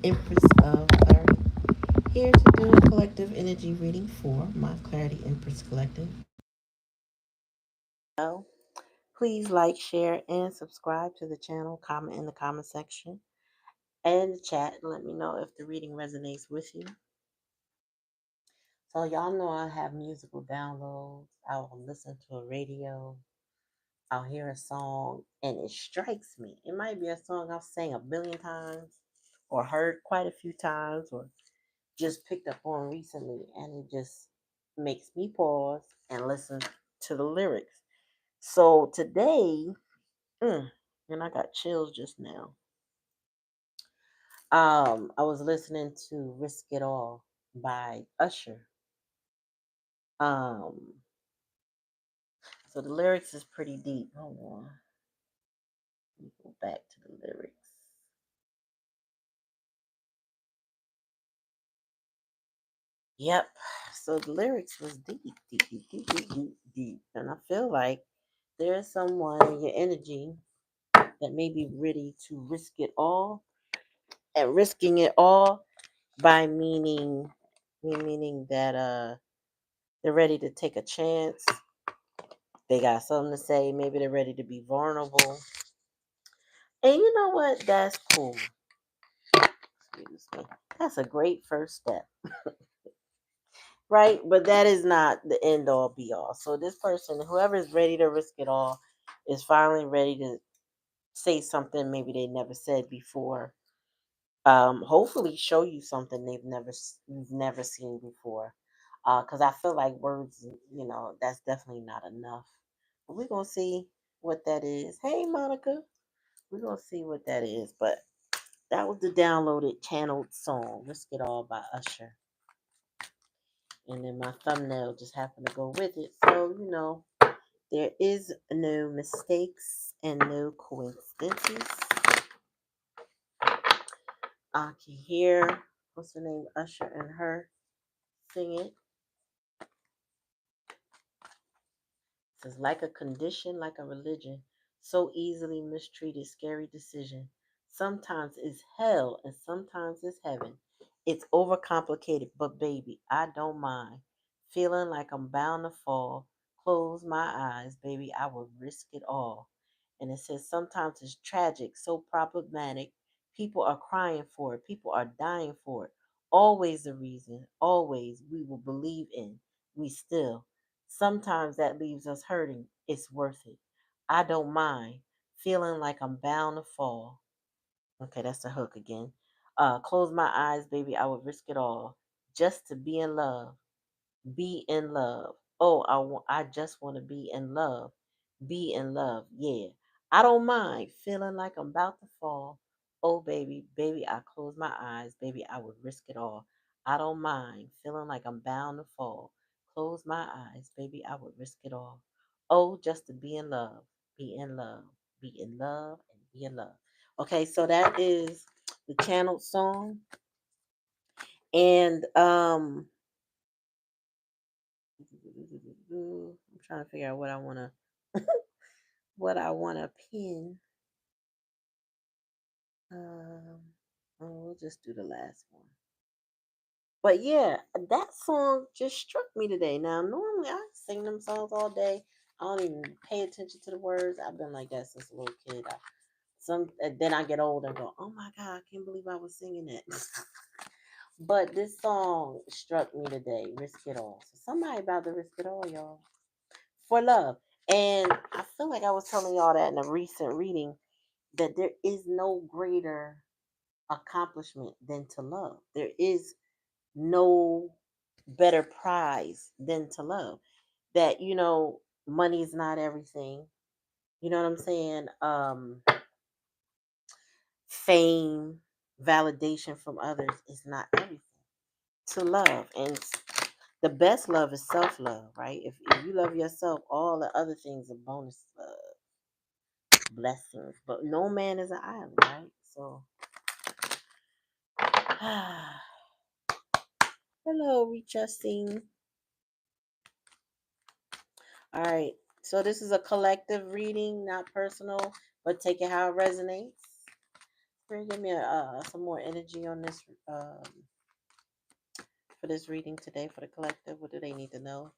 Empress of Clarity, here to do a collective energy reading for my Clarity Empress Collective. So, please like, share, and subscribe to the channel. Comment in the comment section and the chat and let me know if the reading resonates with you. So, y'all know I have musical downloads. I'll listen to a radio. I'll hear a song and it strikes me. It might be a song I've sang a billion times or heard quite a few times or just picked up on recently, and it just makes me pause and listen to the lyrics. So today, and I got chills just now. I was listening to "Risk It All" by Usher. Um, so the lyrics is pretty deep. Hold on, let me go back to the lyrics. Yep. So the lyrics was deep, deep, deep, deep, deep, deep, deep. And I feel like there's someone in your energy that may be ready to risk it all. And risking it all by meaning that they're ready to take a chance. They got something to say. Maybe they're ready to be vulnerable. And you know what? That's cool. Excuse me. That's a great first step. Right? But that is not the end all be all. So this person, whoever is ready to risk it all, is finally ready to say something maybe they never said before. Hopefully show you something you've never seen before. Because I feel like words, that's definitely not enough. But we're gonna see what that is. Hey Monica, we're gonna see what that is. But that was the downloaded channeled song, Risk It All by Usher. And then my thumbnail just happened to go with it. So, there is no mistakes and no coincidences. I can hear, what's her name, Usher and her sing it. It says, like a condition, like a religion, so easily mistreated, scary decision. Sometimes it's hell and sometimes it's heaven. It's overcomplicated, but baby, I don't mind. Feeling like I'm bound to fall. Close my eyes, baby, I would risk it all. And it says sometimes it's tragic, so problematic. People are crying for it, people are dying for it. Always the reason, always we will believe in. We still. Sometimes that leaves us hurting. It's worth it. I don't mind. Feeling like I'm bound to fall. Okay, that's the hook again. Close my eyes, baby. I would risk it all just to be in love. Be in love. Oh, I just want to be in love. Be in love. Yeah. I don't mind feeling like I'm about to fall. Oh, baby, baby, I close my eyes. Baby, I would risk it all. I don't mind feeling like I'm bound to fall. Close my eyes. Baby, I would risk it all. Oh, just to be in love. Be in love. Be in love and be in love. Okay, so that is the channeled song. And I'm trying to figure out what I wanna pin. We'll just do the last one. But yeah, that song just struck me today. Now, normally I sing them songs all day. I don't even pay attention to the words. I've been like that since a little kid. Then I get older and go, oh my god, I can't believe I was singing it. But this song struck me today. Risk it all. So somebody about to risk it all, y'all, for love. And I feel like I was telling y'all that in a recent reading that there is no greater accomplishment than to love. There is no better prize than to love. That, money is not everything. You know what I'm saying? Fame, validation from others is not everything. To love. And the best love is self love, right? If you love yourself, all the other things are bonus blessings. But no man is an island, right? So, hello, readjusting. All right. So this is a collective reading, not personal, but take it how it resonates. Spirit, give me some more energy on this for this reading today for the collective. What do they need to know?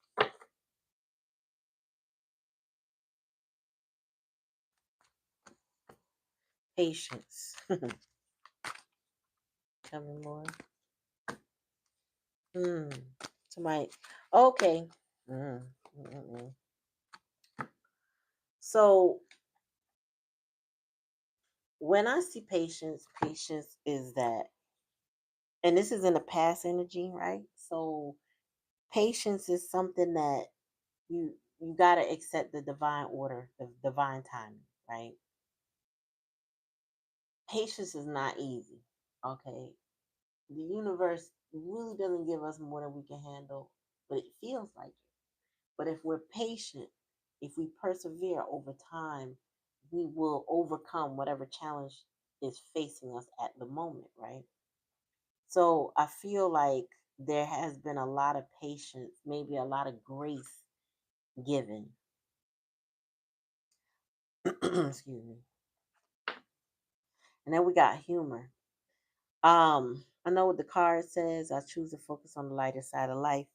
Patience. Tell me more. Hmm. Somebody. Okay. Mm. Mm-mm. So when I see patience, patience is that, and this is in the past energy, right? So patience is something that you got to accept the divine order, the divine timing, right? Patience is not easy. Okay, the universe really doesn't give us more than we can handle, but it feels like it. But if we're patient, if we persevere over time, we will overcome whatever challenge is facing us at the moment, right? So I feel like there has been a lot of patience, maybe a lot of grace given. Excuse me. And then we got humor. I know what the card says. I choose to focus on the lighter side of life.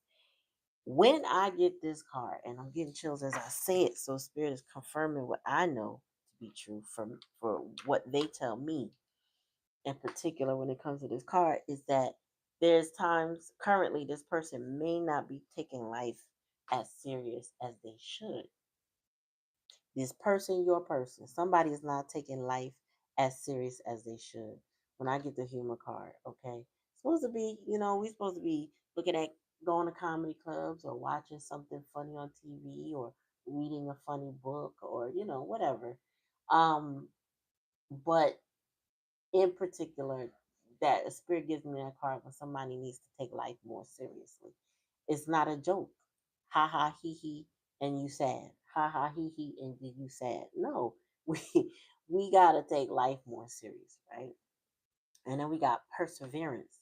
When I get this card, and I'm getting chills as I say it, so Spirit is confirming what I know to be true for what they tell me. In particular, when it comes to this card, is that there's times currently this person may not be taking life as serious as they should. This person, your person, somebody is not taking life as serious as they should. When I get the humor card, okay, supposed to be, we supposed to be looking at going to comedy clubs or watching something funny on TV or reading a funny book or whatever. Um, but in particular, that a spirit gives me that card when somebody needs to take life more seriously. It's not a joke. Ha ha he he and you sad. Ha ha he he and you sad. No, we we gotta take life more serious, right? And then we got perseverance.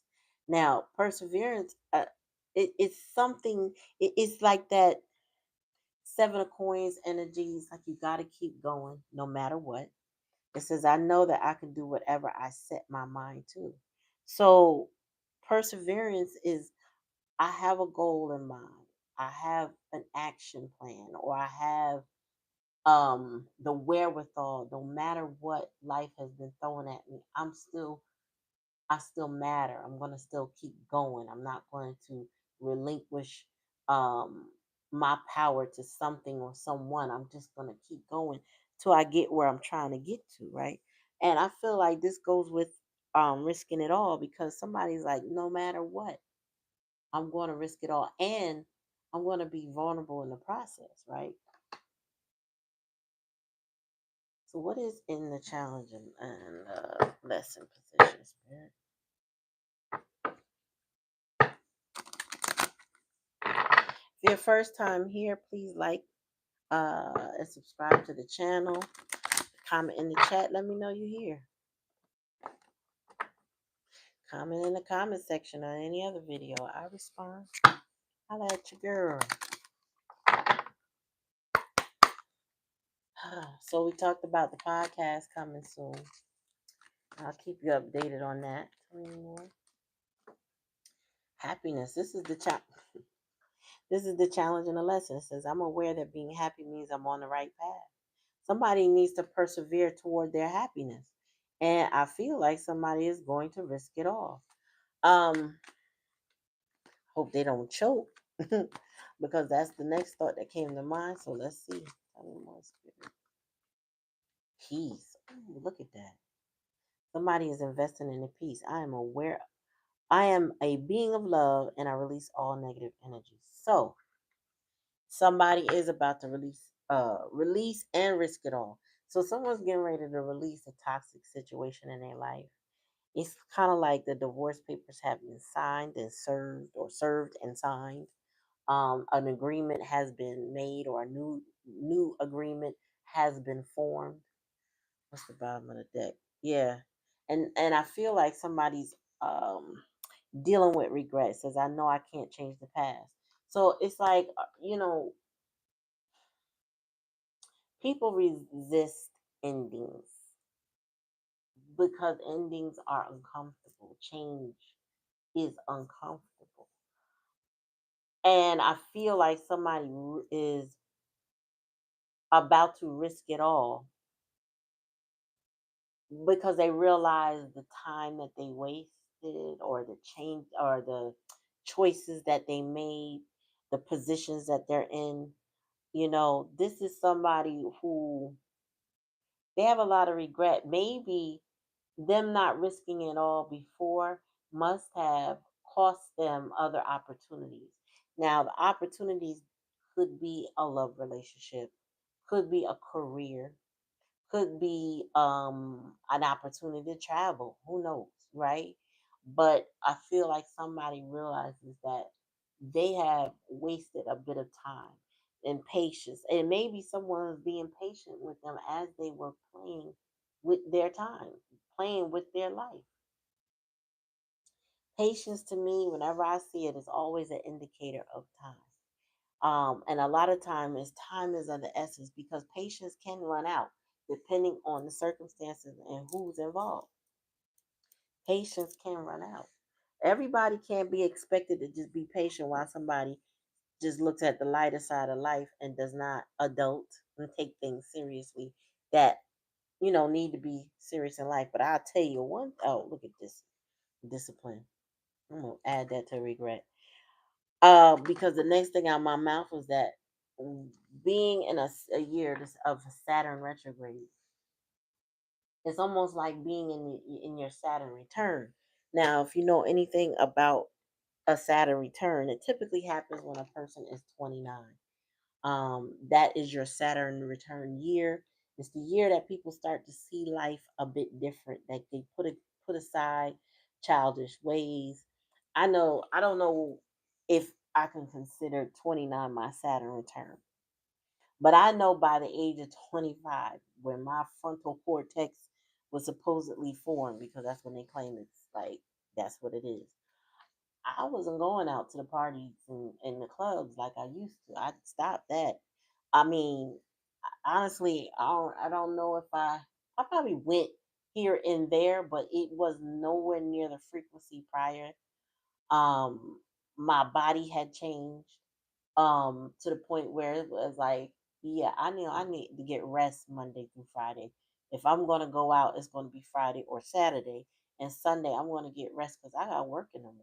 Now, perseverance, it's something. It's like that seven of coins energies. Like you gotta keep going no matter what. It says, I know that I can do whatever I set my mind to. So, perseverance is I have a goal in mind. I have an action plan, or I have the wherewithal. No matter what life has been throwing at me, I still matter. I'm going to still keep going. I'm not going to relinquish um, my power to something or someone. I'm just going to keep going till I get where I'm trying to get to, right? And I feel like this goes with risking it all because somebody's like, no matter what, I'm going to risk it all. And I'm going to be vulnerable in the process, right? So, what is in the challenge and lesson position, Spirit? If you're first time here, please like and subscribe to the channel. Comment in the chat. Let me know you're here. Comment in the comment section on any other video. I respond. Holla at your girl. So we talked about the podcast coming soon. I'll keep you updated on that. Tell me more. Happiness. This is the challenge and the lesson. It says, I'm aware that being happy means I'm on the right path. Somebody needs to persevere toward their happiness. And I feel like somebody is going to risk it all. Hope they don't choke. Because that's the next thought that came to mind. So let's see. Tell me more, Spirit. Peace. Ooh, look at that. Somebody is investing in the peace. I am aware. I am a being of love and I release all negative energy. So somebody is about to release and risk it all. So someone's getting ready to release a toxic situation in their life. It's kind of like the divorce papers have been signed and served, or served and signed. An agreement has been made, or a new agreement has been formed. What's the bottom of the deck? Yeah, and I feel like somebody's dealing with regret. It says, I know I can't change the past. So it's like people resist endings. because endings are uncomfortable. Change is uncomfortable. And I feel like somebody is about to risk it all because they realize the time that they wasted or the change or the choices that they made, the positions that they're in. This is somebody who they have a lot of regret. Maybe them not risking it all before must have cost them other opportunities. Now, the opportunities could be a love relationship, could be a career, could be an opportunity to travel. Who knows, right? But I feel like somebody realizes that they have wasted a bit of time and patience, and maybe someone was being patient with them as they were playing with their time, playing with their life. Patience to me, whenever I see it, is always an indicator of time. And a lot of time is of the essence because patience can run out depending on the circumstances and who's involved. Patience can run out. Everybody can't be expected to just be patient while somebody just looks at the lighter side of life and does not adult and take things seriously that need to be serious in life. But I'll tell you one. Oh, look at this discipline. I'm gonna add that to regret. Because the next thing out of my mouth was that being in a year of Saturn retrograde, it's almost like being in your Saturn return. Now, if you know anything about a Saturn return, it typically happens when a person is 29. That is your Saturn return year. It's the year that people start to see life a bit different. That they put aside childish ways. I don't know if I can consider 29 my Saturn return, but I know by the age of 25, when my frontal cortex was supposedly formed, because that's when they claim it's like that's what it is. I wasn't going out to the parties and the clubs like I used to. I stopped that. I mean, honestly, I don't know if I probably went here and there, but it was nowhere near the frequency prior. Um, my body had changed to the point where it was like, yeah, I need to get rest Monday through Friday. If I'm gonna go out, it's gonna be Friday or Saturday, and Sunday I'm gonna get rest because I got work in the morning.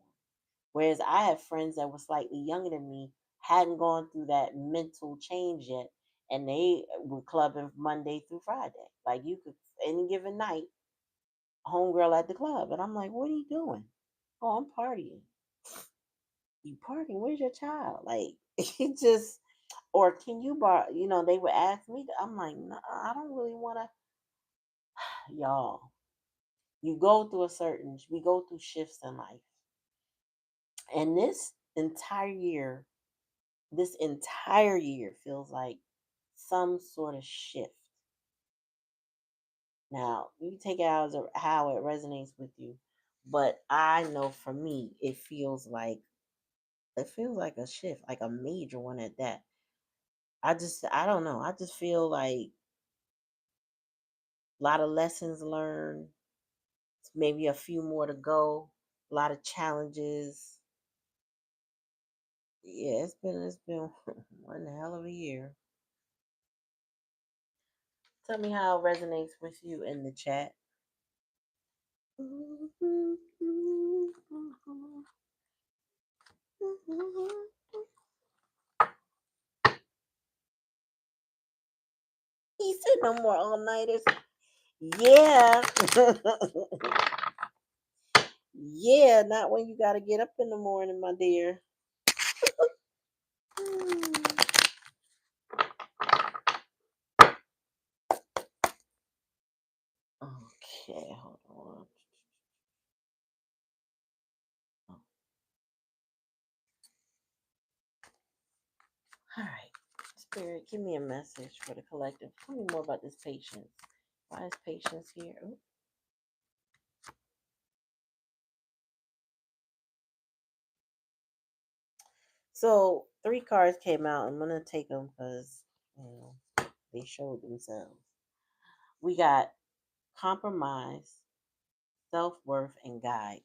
Whereas I have friends that were slightly younger than me, hadn't gone through that mental change yet, and they were clubbing Monday through Friday. Like you could any given night, homegirl at the club, and I'm like, what are you doing? Oh, I'm partying. You partying? Where's your child? Like it just, or can you borrow? They would ask me. I'm like, no, I don't really want to. Y'all, we go through shifts in life, and this entire year feels like some sort of shift. Now, you take it out as how it resonates with you, but I know for me, it feels like a shift, like a major one at that. I don't know. I just feel like a lot of lessons learned, maybe a few more to go, a lot of challenges. Yeah, it's been one hell of a year. Tell me how it resonates with you in the chat. He said no more all nighters. Yeah. Yeah, not when you gotta get up in the morning, my dear. Okay, hold on. All right. Spirit, give me a message for the collective. Tell me more about this patience. Why is patience here? Ooh. So, three cards came out. I'm going to take them because, they showed themselves. We got compromise, self-worth and guide.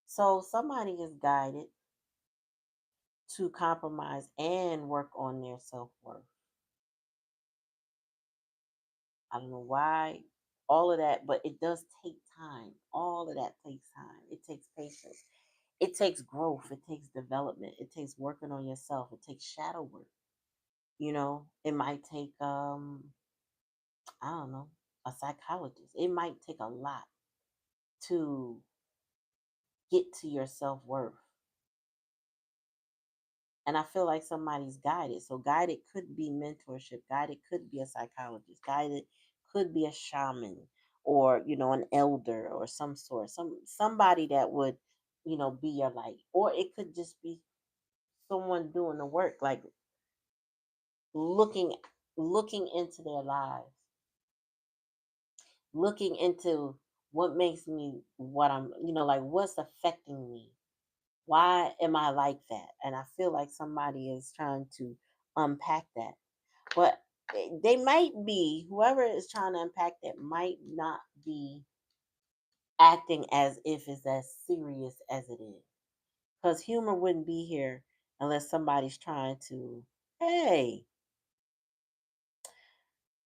So somebody is guided to compromise and work on their self-worth. I don't know why, all of that, but it does take time. All of that takes time. It takes patience. It takes growth. It takes development. It takes working on yourself. It takes shadow work. It might take I don't know, a psychologist. It might take a lot to get to your self-worth. And I feel like somebody's guided. So guided could be mentorship, guided could be a psychologist, guided could be a shaman or, an elder or some sort, somebody that would, be your light. Or it could just be someone doing the work, like looking looking into their lives, looking into what makes me what I'm, like what's affecting me. Why am I like that? And I feel like somebody is trying to unpack that. But they might be, whoever is trying to unpack that might not be acting as if it's as serious as it is. Because humor wouldn't be here unless somebody's trying to, hey,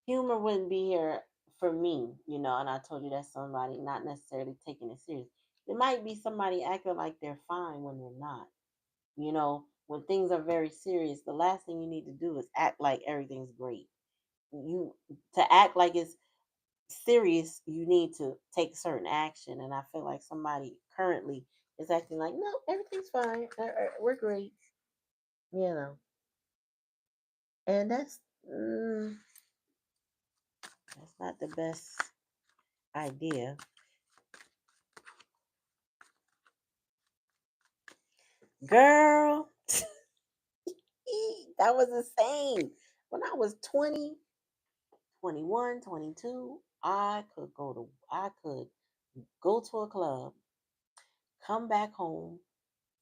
humor wouldn't be here for me, and I told you that's somebody not necessarily taking it serious. It might be somebody acting like they're fine when they're not. When things are very serious, the last thing you need to do is act like everything's great. You To act like it's serious, you need to take certain action. And I feel like somebody currently is acting like, no, everything's fine. We're great. You know, and that's not the best idea. Girl, that was insane. When I was 20, 21, 22, I could go to a club, come back home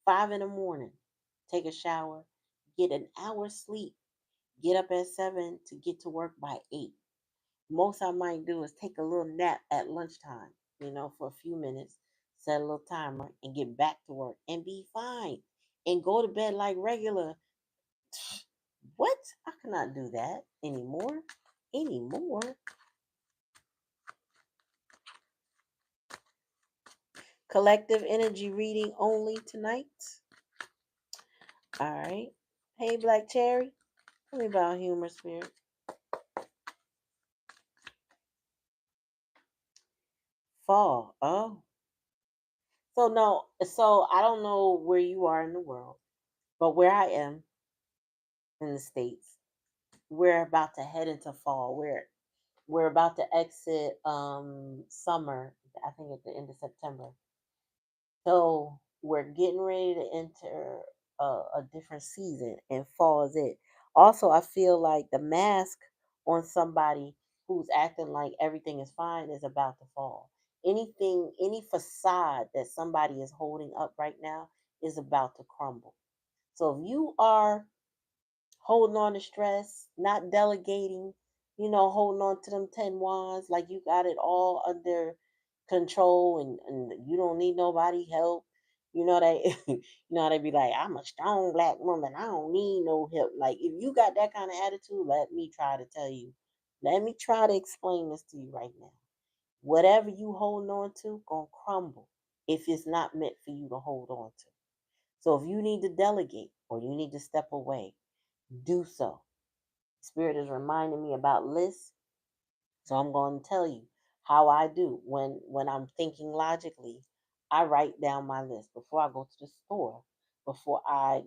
5 in the morning, take a shower, get an hour's sleep, get up at 7 to get to work by 8. Most I might do is take a little nap at lunchtime, for a few minutes, set a little timer, and get back to work and be fine and go to bed like regular. What? I cannot do that anymore. Anymore. Collective energy reading only tonight. All right. Hey, Black Cherry. Tell me about humor, spirit. Fall. Oh. So no, so I don't know where you are in the world, but where I am in the States, we're about to head into fall. We're about to exit summer, I think at the end of September. So we're getting ready to enter a different season, and fall is it. Also, I feel like the mask on somebody who's acting like everything is fine is about to fall. Any facade that somebody is holding up right now is about to crumble. So if you are holding on to stress, not delegating, holding on to them 10 wands like you got it all under control, and you don't need nobody help. They they be like, I'm a strong black woman. I don't need no help. Like if you got that kind of attitude, let me try to tell you. Let me try to explain this to you right now. Whatever you holding on to gonna crumble if it's not meant for you to hold on to. So if you need to delegate or you need to step away, do so. Spirit is reminding me about lists, so I'm going to tell you how I do when I'm thinking logically. I write down my list before I go to the store, before I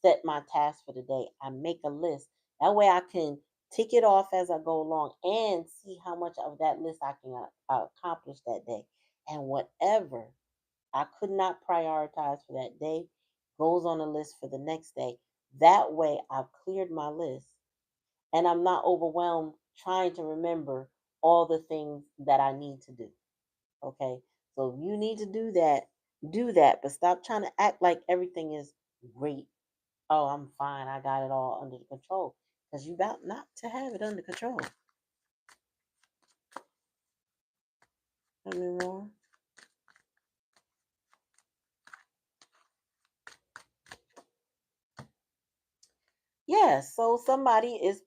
set my task for the day. I make a list. That way I can tick it off as I go along and see how much of that list I can accomplish that day. And whatever I could not prioritize for that day goes on the list for the next day. That way I've cleared my list and I'm not overwhelmed trying to remember all the things that I need to do. Okay. So if you need to do that, but stop trying to act like everything is great. Oh, I'm fine. I got it all under control. Because you about not to have it under control. Tell me more. Yeah, so somebody is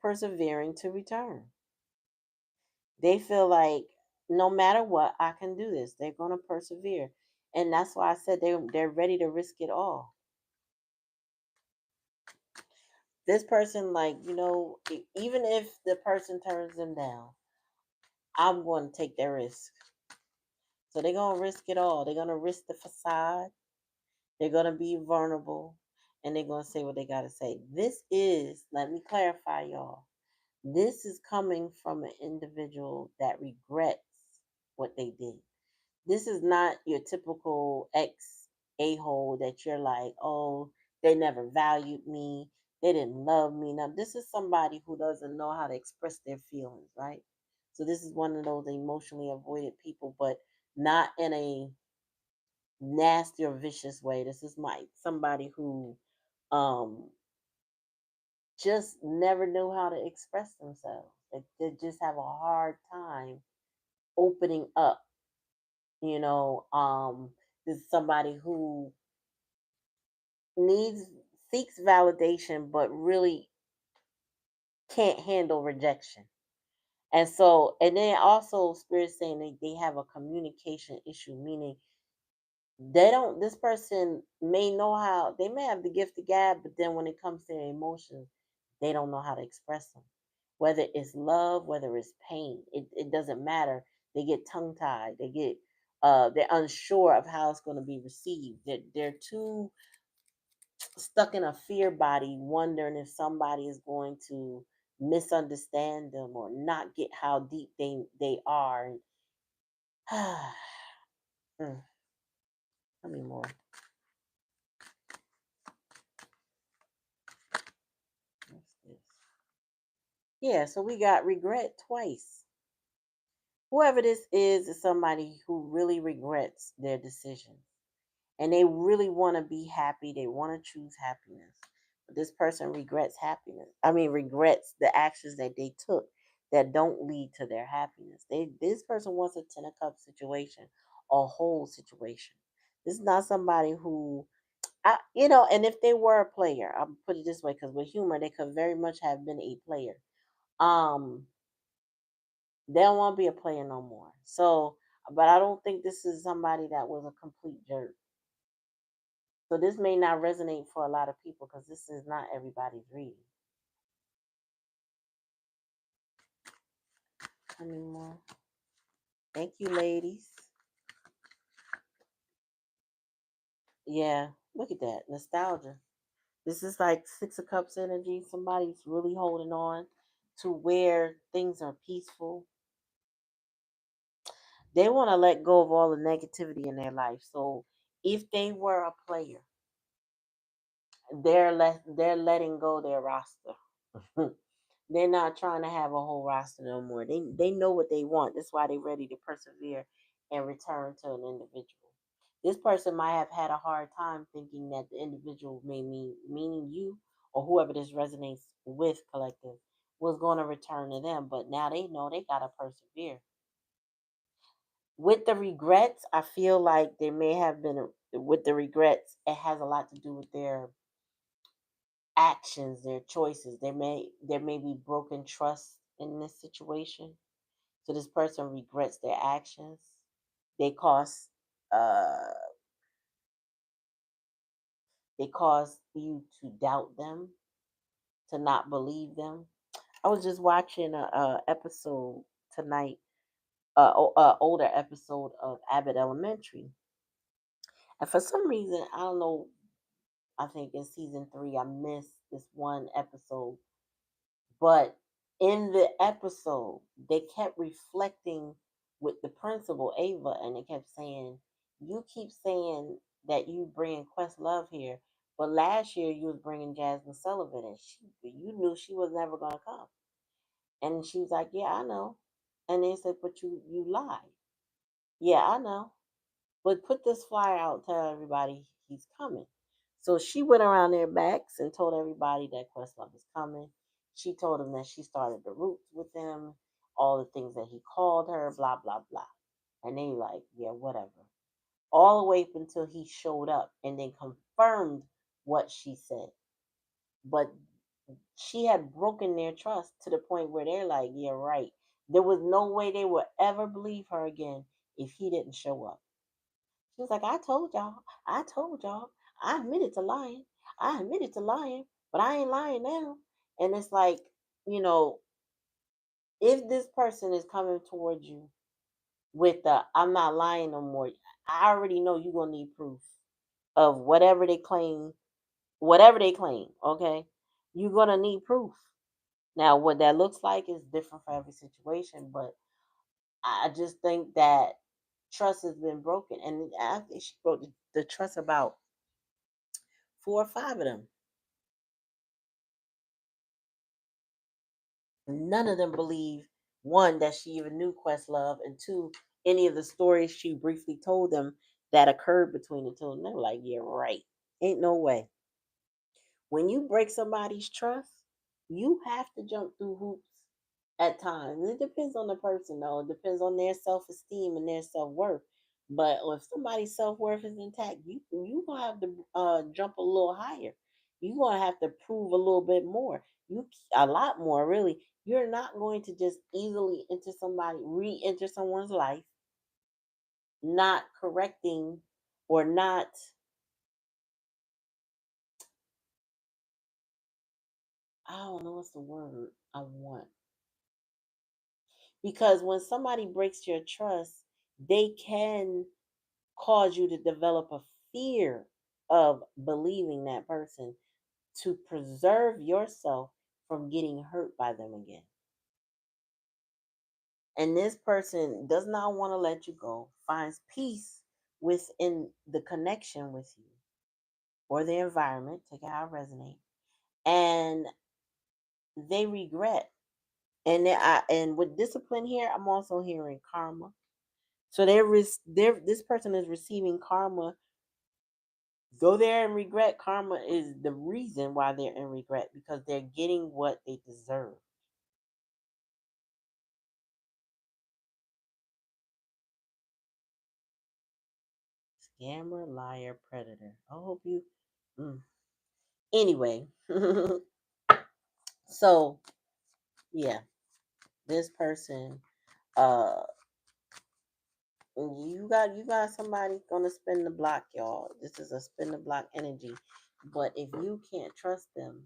persevering to return. They feel like no matter what, I can do this. They're going to persevere. And that's why I said they're ready to risk it all. This person, like, even if the person turns them down, I'm going to take their risk. So they're going to risk it all. They're going to risk the facade. They're going to be vulnerable. And they're going to say what they got to say. This is, let me clarify, y'all. This is coming from an individual that regrets what they did. This is not your typical ex a-hole that you're like, oh, they never valued me. They didn't love me. Now, this is somebody who doesn't know how to express their feelings, right? So this is one of those emotionally avoided people, but not in a nasty or vicious way. This is somebody who um just never knew how to express themselves. They just have a hard time opening up. You know, this is somebody who needs seeks validation, but really can't handle rejection. And so, and then also, Spirit saying they have a communication issue, meaning they don't. This person may know how. They may have the gift of gab, but then when it comes to their emotions, they don't know how to express them. Whether it's love, whether it's pain, it doesn't matter. They get tongue tied. They're unsure of how it's going to be received. They're too stuck in a fear body, wondering if somebody is going to misunderstand them or not get how deep they are. Mm, Tell me more. What's this? Yeah, so we got regret twice. Whoever this is somebody who really regrets their decision. And they really want to be happy. They want to choose happiness. But this person regrets happiness. I mean, regrets the actions that they took that don't lead to their happiness. This person wants a ten of cups situation, a whole situation. This is not somebody who, and if they were a player, I'll put it this way, because with humor, they could very much have been a player. Um, they don't want to be a player no more. So, but I don't think this is somebody that was a complete jerk. So this may not resonate for a lot of people because this is not everybody's reading. Any more? Thank you, ladies. Yeah, look at that nostalgia. This is like Six of Cups energy. Somebody's really holding on to where things are peaceful. They want to let go of all the negativity in their life. So if they were a player, they're letting go their roster. They're not trying to have a whole roster no more. They know what they want. That's why they're ready to persevere and return to an individual. This person might have had a hard time thinking that the individual meaning you or whoever this resonates with collective was going to return to them, but now they know they gotta persevere. With the regrets, I feel like there may have been with the regrets, it has a lot to do with their actions, their choices. There may be broken trust in this situation. So this person regrets their actions. They cause uh they cause you to doubt them, to not believe them. I was just watching a episode tonight, older episode of Abbott Elementary, and for some reason I don't know. I think in season 3 I missed this one episode. But in the episode, they kept reflecting with the principal, Ava, and they kept saying, you keep saying that you bring Questlove here, but last year you was bringing Jasmine Sullivan, and you knew she was never going to come. And she was like, yeah, I know. And they said, but you lied. Yeah, I know. But put this flyer out, tell everybody he's coming. So she went around their backs and told everybody that Questlove is coming. She told them that she started the roots with him, all the things that he called her, blah, blah, blah. And they like, yeah, whatever. All the way up until he showed up and then confirmed what she said. but she had broken their trust to the point where they're like, yeah, right. There was no way they would ever believe her again if he didn't show up. She was like, I told y'all, I admitted to lying. I admitted to lying, but I ain't lying now. And it's like, you know, if this person is coming towards you with the I'm not lying no more, I already know you're gonna need proof of whatever they claim, okay? You're gonna need proof. Now what that looks like is different for every situation, but I just think that trust has been broken. And I think she broke the trust about four or five of them. None of them believe, one, that she even knew Questlove, and two, any of the stories she briefly told them that occurred between the two. And they're like, yeah, right. Ain't no way. When you break somebody's trust, you have to jump through hoops at times. It depends on the person, though. It depends on their self esteem and their self worth. But if somebody's self worth is intact, you gonna have to jump a little higher. You gonna have to prove a little bit more. You a lot more, really. You're not going to just easily re-enter someone's life, not correcting or not. I don't know what's the word I want. Because when somebody breaks your trust, they can cause you to develop a fear of believing that person to preserve yourself from getting hurt by them again. And this person does not want to let you go, finds peace within the connection with you or the environment, take it how it resonates, and they regret. And with discipline here, I'm also hearing karma. So this person is receiving karma. Go there and regret. Karma is the reason why they're in regret because they're getting what they deserve. Scammer, liar, predator. I hope you. Mm. Anyway, so yeah, this person, uh, you got somebody gonna spin the block, y'all. This is a spin the block energy. But if you can't trust them,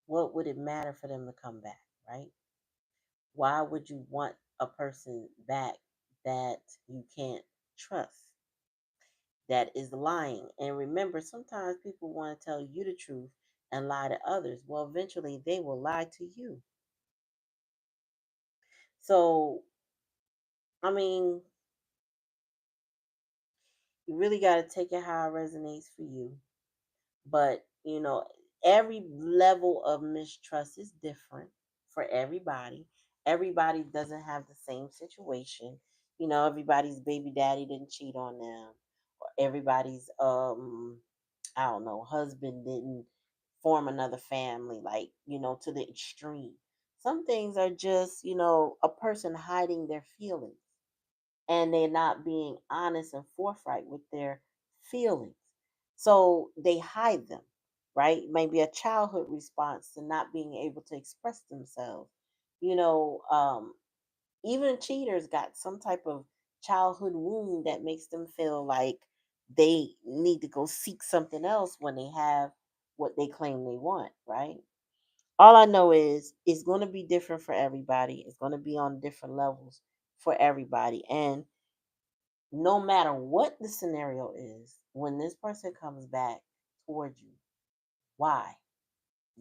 what would it matter for them to come back, right? Why would you want a person back that you can't trust, that is lying? And remember, sometimes people want to tell you the truth and lie to others. Well, eventually they will lie to you. So, I mean, you really got to take it how it resonates for you. But, every level of mistrust is different for everybody. Everybody doesn't have the same situation. Everybody's baby daddy didn't cheat on them. Or everybody's I don't know, husband didn't form another family, like, to the extreme. Some things are just, a person hiding their feelings and they're not being honest and forthright with their feelings. So they hide them, right? Maybe a childhood response to not being able to express themselves. You know, um, Even cheaters got some type of childhood wound that makes them feel like they need to go seek something else when they have what they claim they want, right? All I know is it's going to be different for everybody. It's going to be on different levels for everybody. And no matter what the scenario is, when this person comes back towards you, why?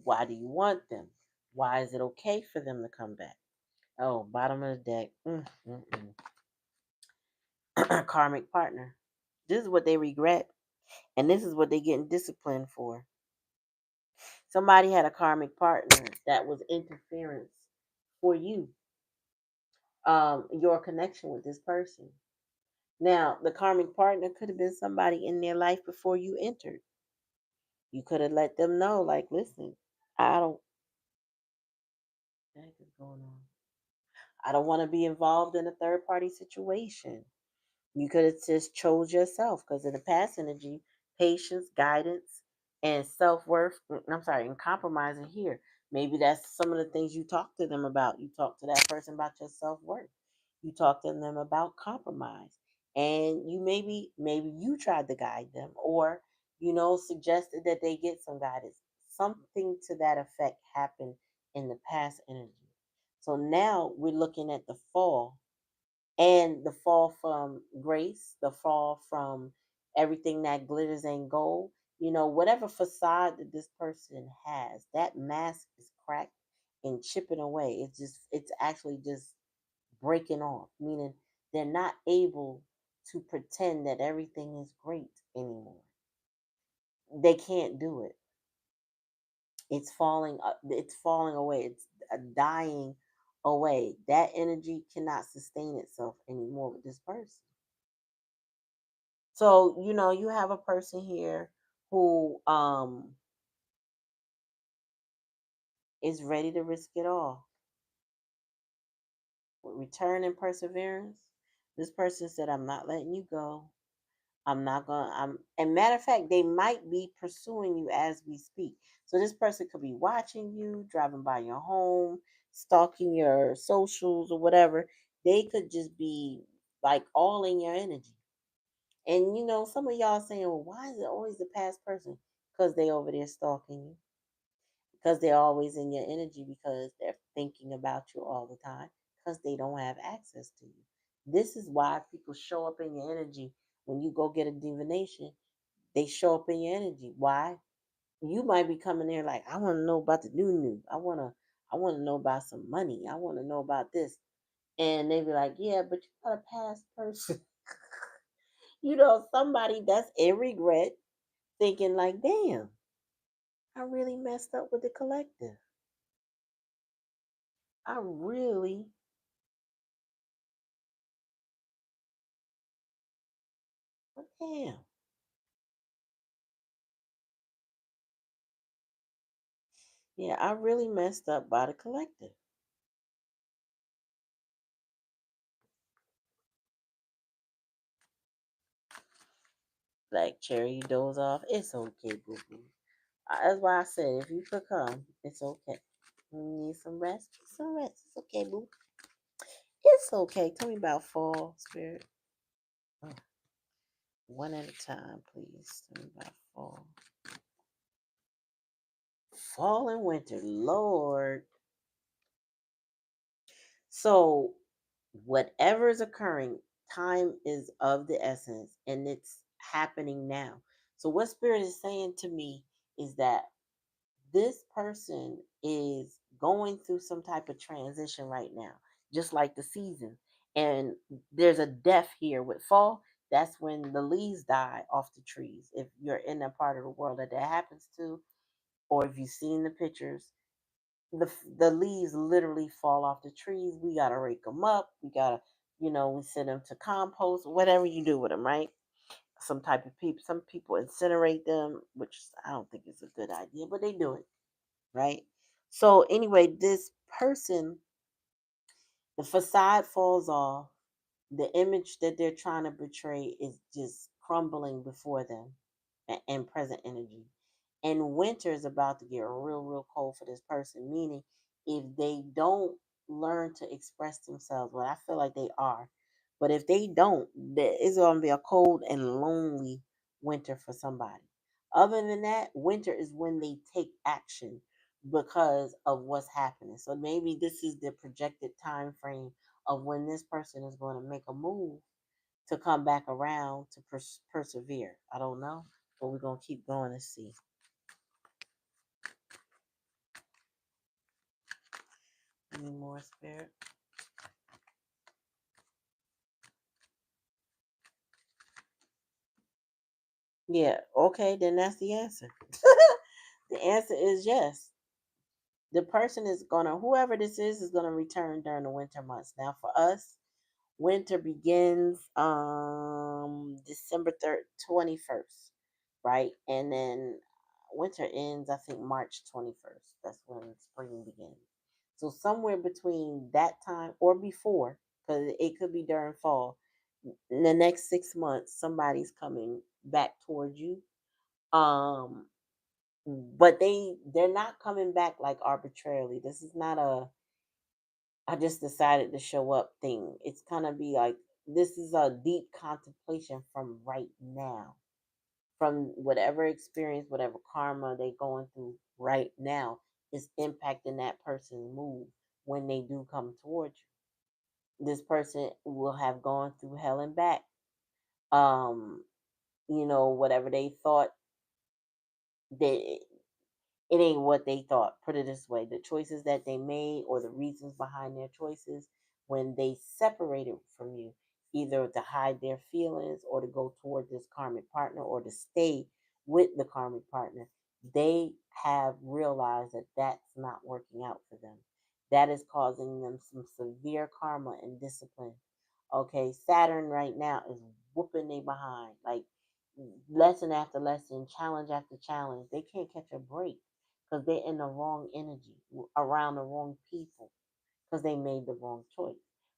Why do you want them? Why is it okay for them to come back? Oh, bottom of the deck. Karmic partner. This is what they regret, and this is what they getting disciplined for. Somebody had a karmic partner that was interference for you, your connection with this person. Now, the karmic partner could have been somebody in their life before you entered. You could have let them know, like, listen, I don't. What the heck is going on? I don't want to be involved in a third party situation. You could have just chose yourself because in the past energy, patience, guidance, and self-worth. I'm sorry, and compromising here. Maybe that's some of the things you talk to them about. You talk to that person about your self-worth. You talk to them about compromise. And you maybe you tried to guide them, or suggested that they get some guidance. Something to that effect happened in the past energy. So now we're looking at the fall, and the fall from grace, the fall from everything that glitters ain't gold. Whatever facade that this person has, that mask is cracked and chipping away. It's actually just breaking off, meaning they're not able to pretend that everything is great anymore. They can't do it. It's falling away. It's dying away. That energy cannot sustain itself anymore with this person. So, you have a person here who is ready to risk it all. With return and perseverance, this person said, I'm not letting you go. I'm not gonna and matter of fact, they might be pursuing you as we speak. So this person could be watching you, driving by your home, stalking your socials or whatever. They could just be like all in your energy. And some of y'all saying, well, why is it always the past person? Because they over there stalking you. Because they're always in your energy, because they're thinking about you all the time, because they don't have access to you. This is why people show up in your energy when you go get a divination. They show up in your energy. Why? You might be coming there like, I want to know about the new. I want to know about some money. I want to know about this. And they be like, yeah, but you're not a past person. Somebody that's in regret, thinking like, damn, I really messed up with the collective. I really, damn. Yeah, I really messed up by the collective. Like Cherry, you doze off. It's okay, boo boo. That's why I said if you could come, it's okay. You need some rest? Get some rest. It's okay, boo. It's okay. Tell me about fall, spirit. Oh, one at a time, please. Tell me about fall. Fall and winter, Lord. So, whatever is occurring, time is of the essence, and it's happening now. So, what spirit is saying to me is that this person is going through some type of transition right now, just like the season. And there's a death here with fall. That's when the leaves die off the trees. If you're in that part of the world that happens to, or if you've seen the pictures, the leaves literally fall off the trees. We gotta rake them up. We gotta, we send them to compost, whatever you do with them, right? Some type of people, some people incinerate them, which I don't think is a good idea, but they do it, right? So anyway, this person, the facade falls off. The image that they're trying to portray is just crumbling before them and present energy. And winter is about to get real cold for this person, meaning if they don't learn to express themselves, well, I feel like they are. But if they don't, it's going to be a cold and lonely winter for somebody. Other than that, winter is when they take action because of what's happening. So maybe this is the projected time frame of when this person is going to make a move to come back around to persevere. I don't know, but we're going to keep going to see. Any more, spirit? Yeah, okay, then that's the answer. The answer is yes. The person is gonna, whoever this is gonna return during the winter months. Now for us, winter begins December 3rd, 21st, right? And then winter ends, I think, March 21st. That's when spring begins. So somewhere between that time or before, because it could be during fall, in the next 6 months, somebody's coming back towards you. Um, but they're not coming back like arbitrarily. This is not a I just decided to show up thing. It's gonna be like this is a deep contemplation from right now, from whatever experience, whatever karma they going through right now is impacting that person's mood when they do come towards you. This person will have gone through hell and back. Um, whatever they thought they it ain't what they thought. Put it this way, the choices that they made or the reasons behind their choices when they separated from you, either to hide their feelings or to go toward this karmic partner or to stay with the karmic partner, they have realized that that's not working out for them. That is causing them some severe karma and discipline. Okay, Saturn right now is whooping they behind. Like lesson after lesson, challenge after challenge. They can't catch a break because they're in the wrong energy around the wrong people because they made the wrong choice.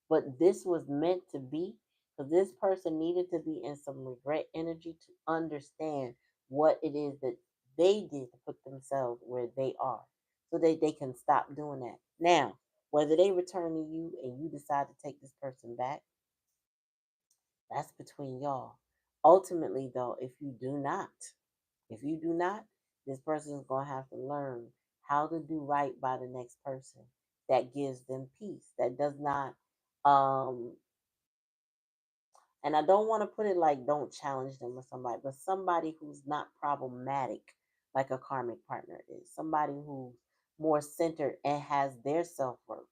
But this was meant to be because this person needed to be in some regret energy to understand what it is that they did to put themselves where they are so they can stop doing that. Now, whether they return to you and you decide to take this person back, that's between y'all. Ultimately, though, if you do not, this person is going to have to learn how to do right by the next person that gives them peace, that does not um and I don't want to put it like don't challenge them with somebody, but somebody who's not problematic like a karmic partner is. Somebody who's more centered and has their self worth.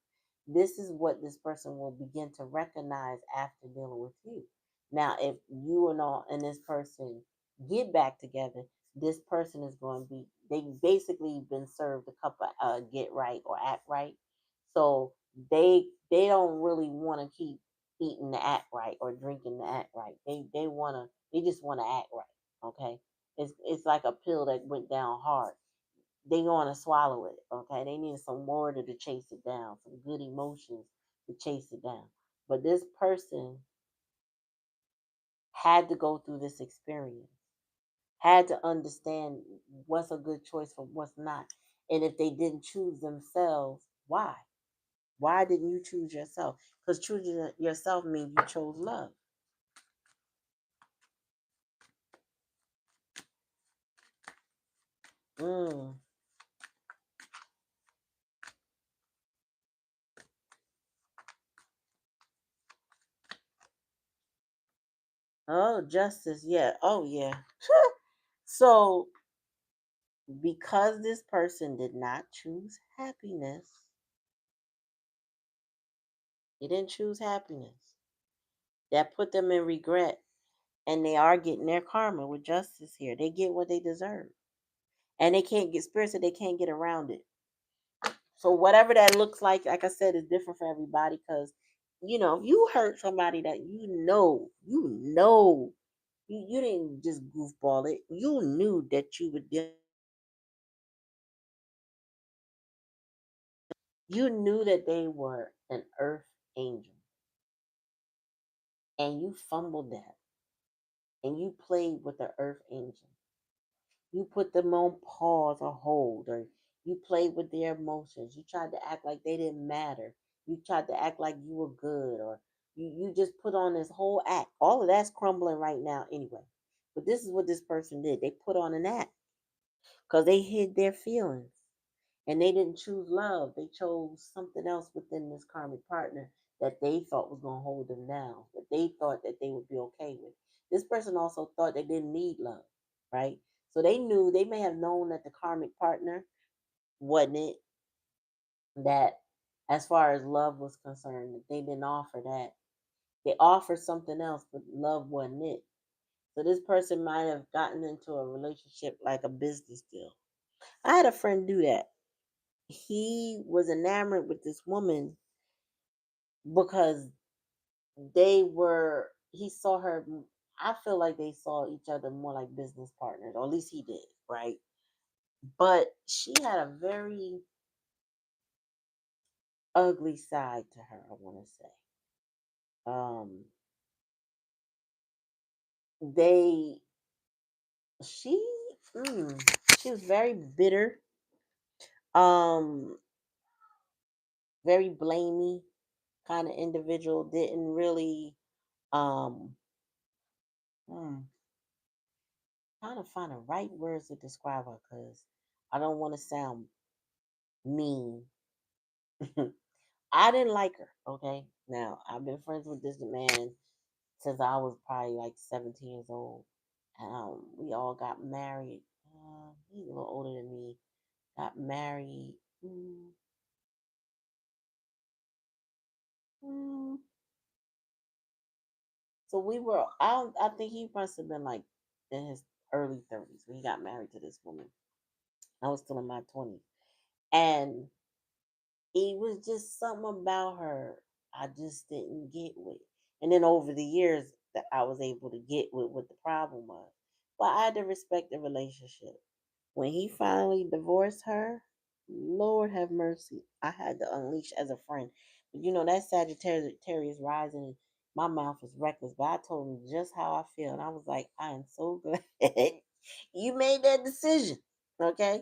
This is what this person will begin to recognize after dealing with you. Now, if you and this person get back together, this person is going to be, they basically been served a cup of get right or act right. So they don't really want to keep eating the act right or drinking the act right. They just wanna act right. Okay. It's like a pill that went down hard. They wanna swallow it. Okay. They need some water to chase it down, some good emotions to chase it down. But this person had to go through this experience, had to understand what's a good choice from what's not. And if they didn't choose themselves, why? Why didn't you choose yourself? Because choosing yourself means you chose love. Mm. Oh, justice. Yeah. Oh, yeah. So, because this person did not choose happiness, they didn't choose happiness. That put them in regret, and they are getting their karma with justice here. They get what they deserve, and they can't get spirits that they can't get around it. So, whatever that looks like I said, is different for everybody. Because if you hurt somebody that you didn't just goofball it. You knew that you would. You knew that they were an earth angel and you fumbled that and you played with the earth angel. You put them on pause or hold or you played with their emotions. You tried to act like they didn't matter. You tried to act like you were good or you just put on this whole act. All of that's crumbling right now anyway. But this is what this person did. They put on an act because they hid their feelings. And they didn't choose love. They chose something else within this karmic partner that they thought was going to hold them down, that they thought that they would be okay with. This person also thought they didn't need love, right? So they may have known that the karmic partner wasn't it, that as far as love was concerned, that they didn't offer that. They offered something else, but love wasn't it. So this person might have gotten into a relationship like a business deal. I had a friend do that. He was enamored with this woman because he saw her. I feel like they saw each other more like business partners, or at least he did, right? But she had a very ugly side to her, I want to say. Um, they, she, She was very bitter, um, very blamey kind of individual. Didn't really um hmm, trying to find the right words to describe her because I don't want to sound mean. I didn't like her. Okay, now I've been friends with this man since I was probably like 17 years old. We all got married. He's a little older than me. Got married. Mm, mm. So we were. I think he must have been like in his early 30s when he got married to this woman. I was still in my 20s, and it was just something about her I just didn't get with. And then over the years that I was able to get with what the problem was. But I had to respect the relationship. When he finally divorced her, Lord have mercy, I had to unleash as a friend. But that Sagittarius rising, my mouth was reckless. But I told him just how I feel. And I was like, I am so glad you made that decision. Okay?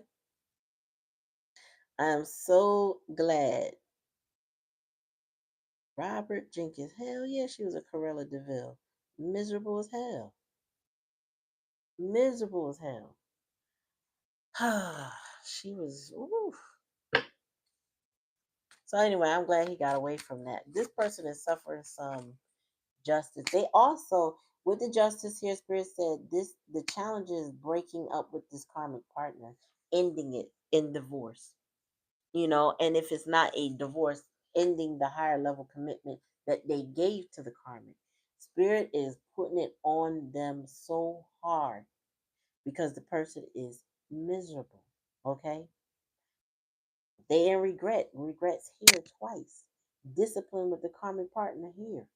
I am so glad. Robert Jenkins. Hell yeah, she was a Corella DeVille. Miserable as hell. Miserable as hell. She was. Oof. So anyway, I'm glad he got away from that. This person is suffering some justice. They also, with the justice here, Spirit said the challenge is breaking up with this karmic partner, ending it in divorce. And if it's not a divorce, ending the higher level commitment that they gave to the karmic. Spirit is putting it on them so hard because the person is miserable. Okay? They in regrets here twice. Discipline with the karmic partner here.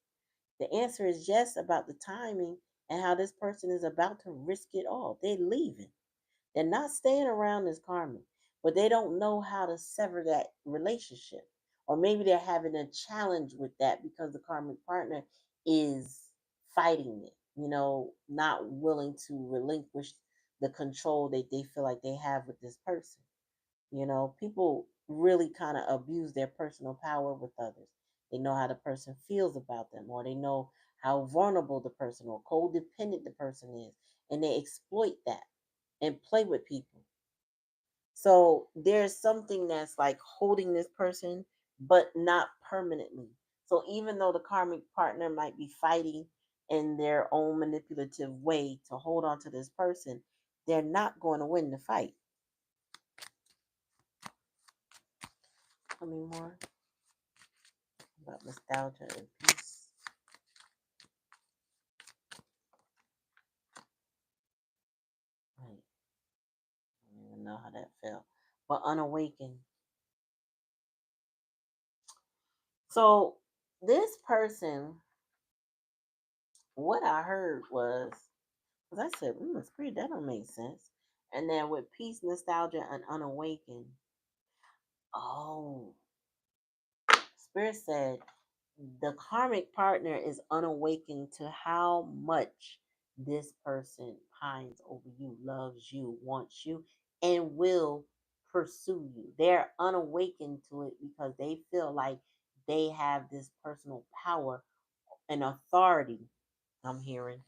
The answer is yes about the timing and how this person is about to risk it all. They're leaving. They're not staying around as karmic, but they don't know how to sever that relationship. Or maybe they're having a challenge with that because the karmic partner is fighting it, not willing to relinquish the control that they feel like they have with this person. People really kind of abuse their personal power with others. They know how the person feels about them, or they know how vulnerable the person or codependent the person is, and they exploit that and play with people. So there's something that's like holding this person, but not permanently. So even though the karmic partner might be fighting in their own manipulative way to hold on to this person, they're not going to win the fight. Tell me more about nostalgia and peace. Right. I don't even know how that felt. But unawakened. So this person, what I heard was, because I said, it's pretty, that don't make sense. And then with peace, nostalgia, and unawakened, oh, Spirit said the karmic partner is unawakened to how much this person pines over you, loves you, wants you, and will pursue you. They're unawakened to it because they feel like they have this personal power and authority, I'm hearing,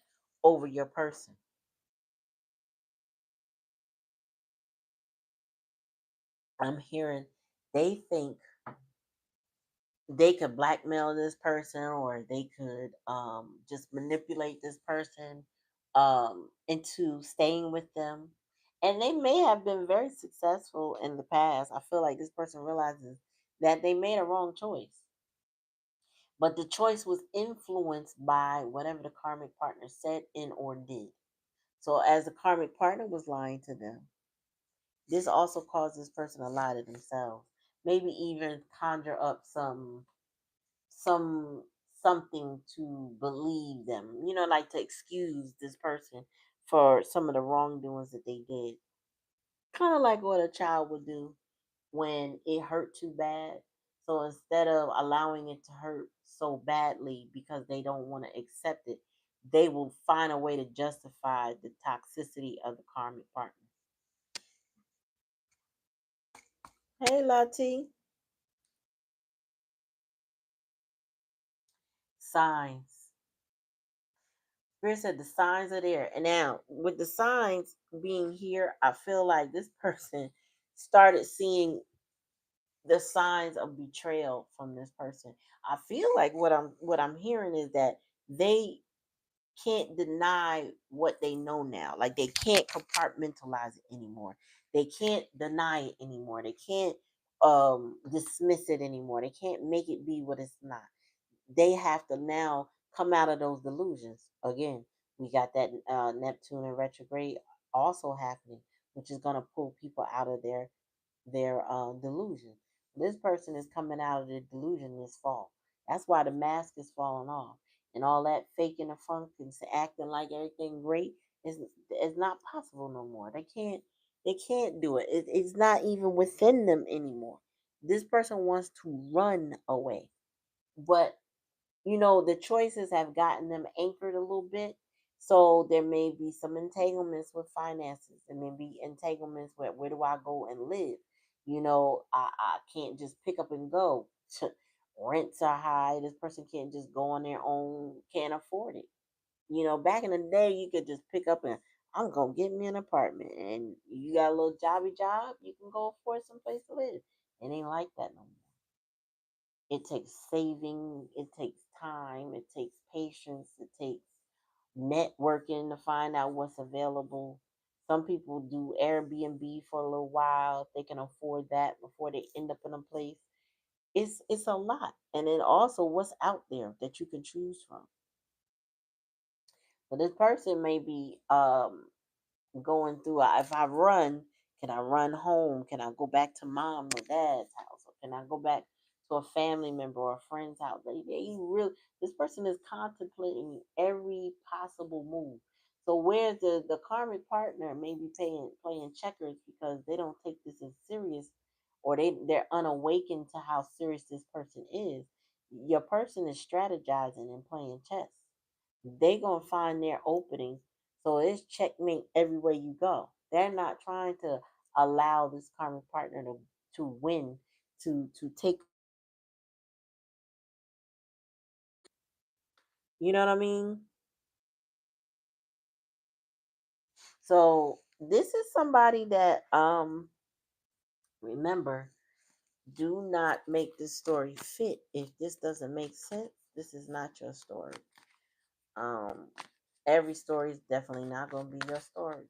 over your person. I'm hearing they think they could blackmail this person or they could just manipulate this person into staying with them. And they may have been very successful in the past. I feel like this person realizes that they made a wrong choice. But the choice was influenced by whatever the karmic partner said and or did. So as the karmic partner was lying to them, this also caused this person to lie to themselves. Maybe even conjure up some something to believe them, like to excuse this person for some of the wrongdoings that they did. Kind of like what a child would do when it hurt too bad. So instead of allowing it to hurt so badly because they don't want to accept it, they will find a way to justify the toxicity of the karmic partner. Hey, Lati. Signs. Spirit said the signs are there. And now, with the signs being here, I feel like this person started seeing the signs of betrayal from this person. I feel like what I'm hearing is that they can't deny what they know now. Like they can't compartmentalize it anymore. They can't deny it anymore. They can't dismiss it anymore. They can't make it be what it's not. They have to now come out of those delusions. Again, we got that Neptune in retrograde also happening, which is going to pull people out of their delusion. This person is coming out of the delusion this fall. That's why the mask is falling off, and all that faking the funk and acting like everything great is not possible no more. They can't do it. It's not even within them anymore. This person wants to run away, but the choices have gotten them anchored a little bit. So there may be some entanglements with finances. There may be entanglements with where do I go and live. I can't just pick up and go. Rents are high. This person can't just go on their own, can't afford it. Back in the day, you could just pick up and I'm gonna get me an apartment, and you got a little jobby job, you can go afford some place to live. It ain't like that no more. It takes saving, it takes time, it takes patience, it takes networking to find out what's available. Some people do Airbnb for a little while if they can afford that before they end up in a place. It's a lot. And then also what's out there that you can choose from. So this person may be going through if I run, can I run home? Can I go back to mom or dad's house? Or can I go back to a family member or a friend's house? They really, this person is contemplating every possible move. So whereas the karmic partner may be playing checkers because they don't take this as serious, or they're unawakened to how serious this person is. Your person is strategizing and playing chess. They gonna find their opening. So it's checkmate everywhere you go. They're not trying to allow this karmic partner to win, to take. You know what I mean? So this is somebody that remember, do not make this story fit. If this doesn't make sense, this is not your story. Um, every story is definitely not gonna be your story.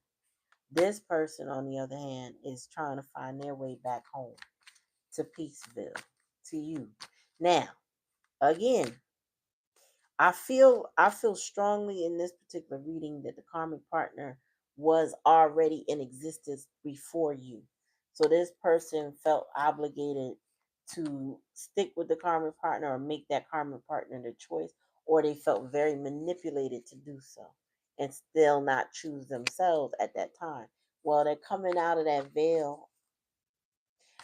This person, on the other hand, is trying to find their way back home to Peaceville, to you. Now, again, I feel strongly in this particular reading that the karmic partner was already in existence before you. So this person felt obligated to stick with the karmic partner or make that karmic partner the choice, or they felt very manipulated to do so and still not choose themselves at that time. Well, they're coming out of that veil.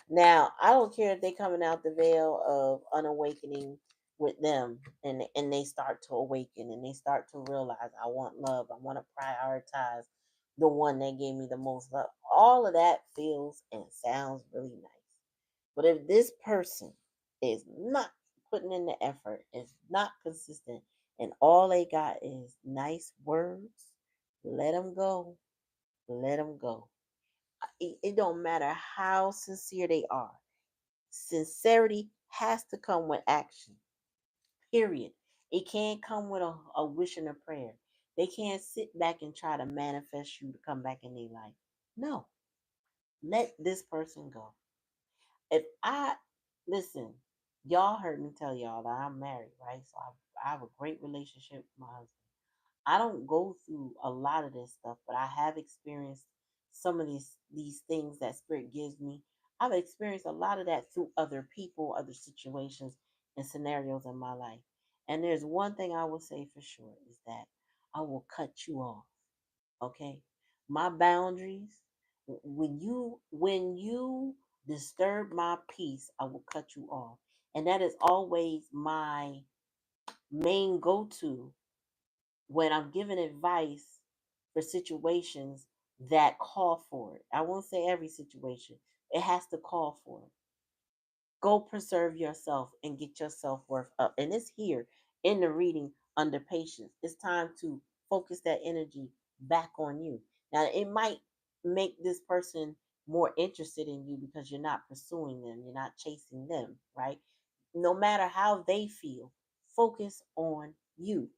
Now, I don't care if they coming out the veil of unawakening with them, and they start to awaken and they start to realize I want love. I want to prioritize the one that gave me the most love. All of that feels and sounds really nice. But if this person is not putting in the effort, is not consistent, and all they got is nice words, let them go. Let them go. It don't matter how sincere they are. Sincerity has to come with action, period. It can't come with a wish and a prayer. They can't sit back and try to manifest you to come back in their life. No, let this person go. If I listen, y'all heard me tell y'all that I'm married, right? So I have a great relationship with my husband. I don't go through a lot of this stuff, but I have experienced some of these things that spirit gives me. I've experienced a lot of that through other people, other situations, and scenarios in my life. And there's one thing I will say for sure is that I will cut you off. Okay, my boundaries. When you disturb my peace, I will cut you off, and that is always my main go-to when I'm giving advice for situations that call for it. I won't say every situation. It has to call for it. Go preserve yourself and get your self worth up. And it's here in the reading under patience. It's time to focus that energy back on you. Now, it might make this person more interested in you because you're not pursuing them, you're not chasing them, right? No matter how they feel, focus on you.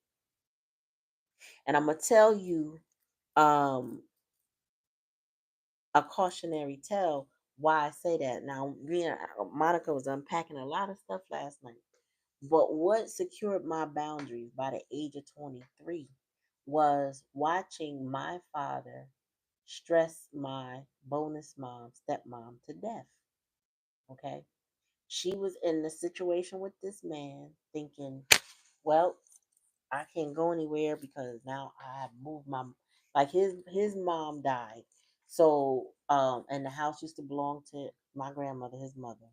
And I'm going to tell you um, a cautionary tale why I say that. Now, Monica was unpacking a lot of stuff last night. But what secured my boundaries by the age of 23 was watching my father stress my bonus mom, stepmom, to death. Okay. She was in the situation with this man thinking, well, I can't go anywhere because now I have moved my, like his mom died. So and the house used to belong to my grandmother, his mother.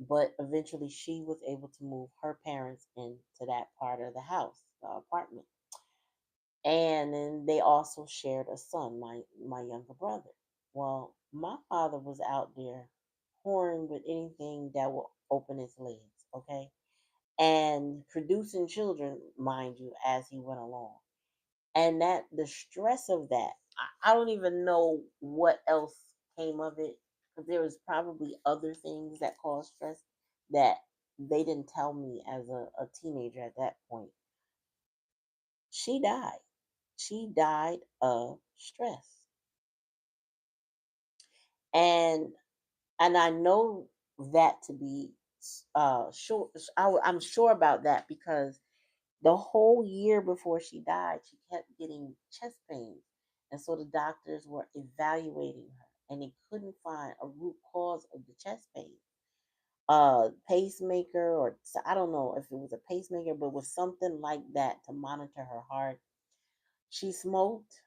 But eventually she was able to move her parents into that part of the house, the apartment. And then they also shared a son, my younger brother. Well, my father was out there whoring with anything that will open his legs, okay? And producing children, mind you, as he went along. And that the stress of that, I don't even know what else came of it, because there was probably other things that caused stress that they didn't tell me as a teenager at that point. She died. She died of stress. And and I know that to be sure. I'm sure about that because the whole year before she died, she kept getting chest pains. And so the doctors were evaluating her and they couldn't find a root cause of the chest pain. Pacemaker, or I don't know if it was a pacemaker, but was something like that to monitor her heart. She smoked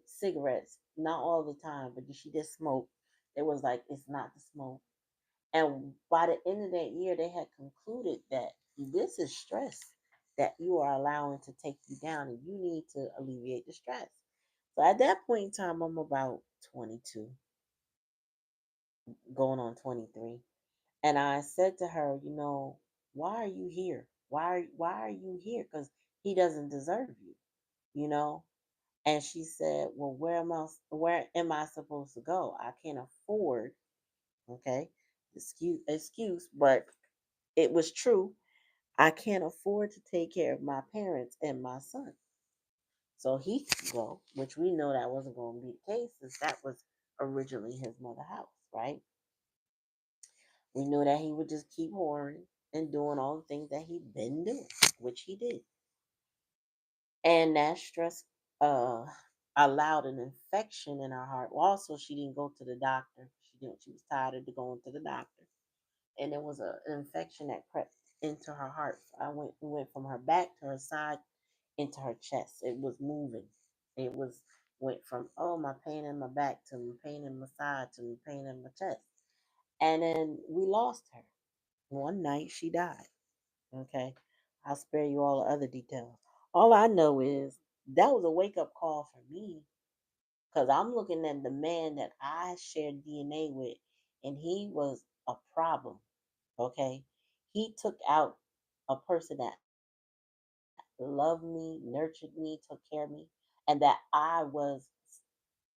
cigarettes, not all the time, but she did smoke. It was like, it's not the smoke. And by the end of that year, they had concluded that this is stress that you are allowing to take you down, and you need to alleviate the stress. So at that point in time, I'm about 22, going on 23. And I said to her, why are you here? Why are you here? Because he doesn't deserve you, you know? And she said, well, where am I supposed to go? I can't afford, okay, excuse, but it was true. I can't afford to take care of my parents and my son. So he could go, which we know that wasn't going to be the case since that was originally his mother's house, right? We knew that he would just keep whoring and doing all the things that he'd been doing, which he did. And that stress uh, allowed an infection in her heart. Well, also, she didn't go to the doctor. She was tired of going to the doctor. And there was an infection that crept into her heart. It went from her back to her side into her chest. It was moving. It was went from, oh, my pain in my back to my pain in my side to my pain in my chest. And then we lost her. One night she died. Okay. I'll spare you all the other details. All I know is that was a wake up call for me because I'm looking at the man that I shared DNA with, and he was a problem. Okay. He took out a person that loved me, nurtured me, took care of me, and that I was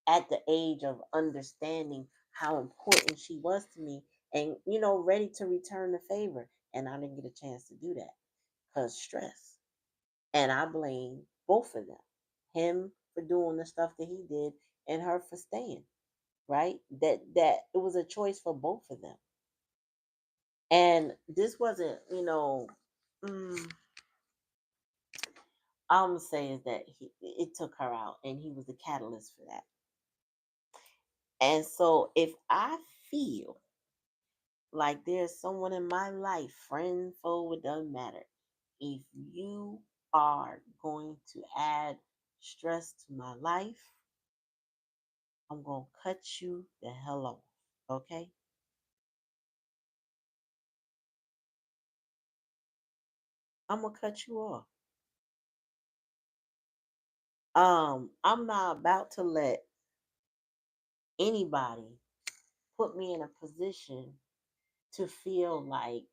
at the age of understanding how important she was to me and, ready to return the favor. And I didn't get a chance to do that because stress. And I blame both of them, him for doing the stuff that he did and her for staying, right? That it was a choice for both of them. And this wasn't, mm, I'm saying that it took her out and he was the catalyst for that. And so if I feel like there's someone in my life, friend, foe, it doesn't matter. If you are going to add stress to my life, I'm going to cut you the hell off. Okay? I'm going to cut you off. I'm not about to let anybody put me in a position to feel like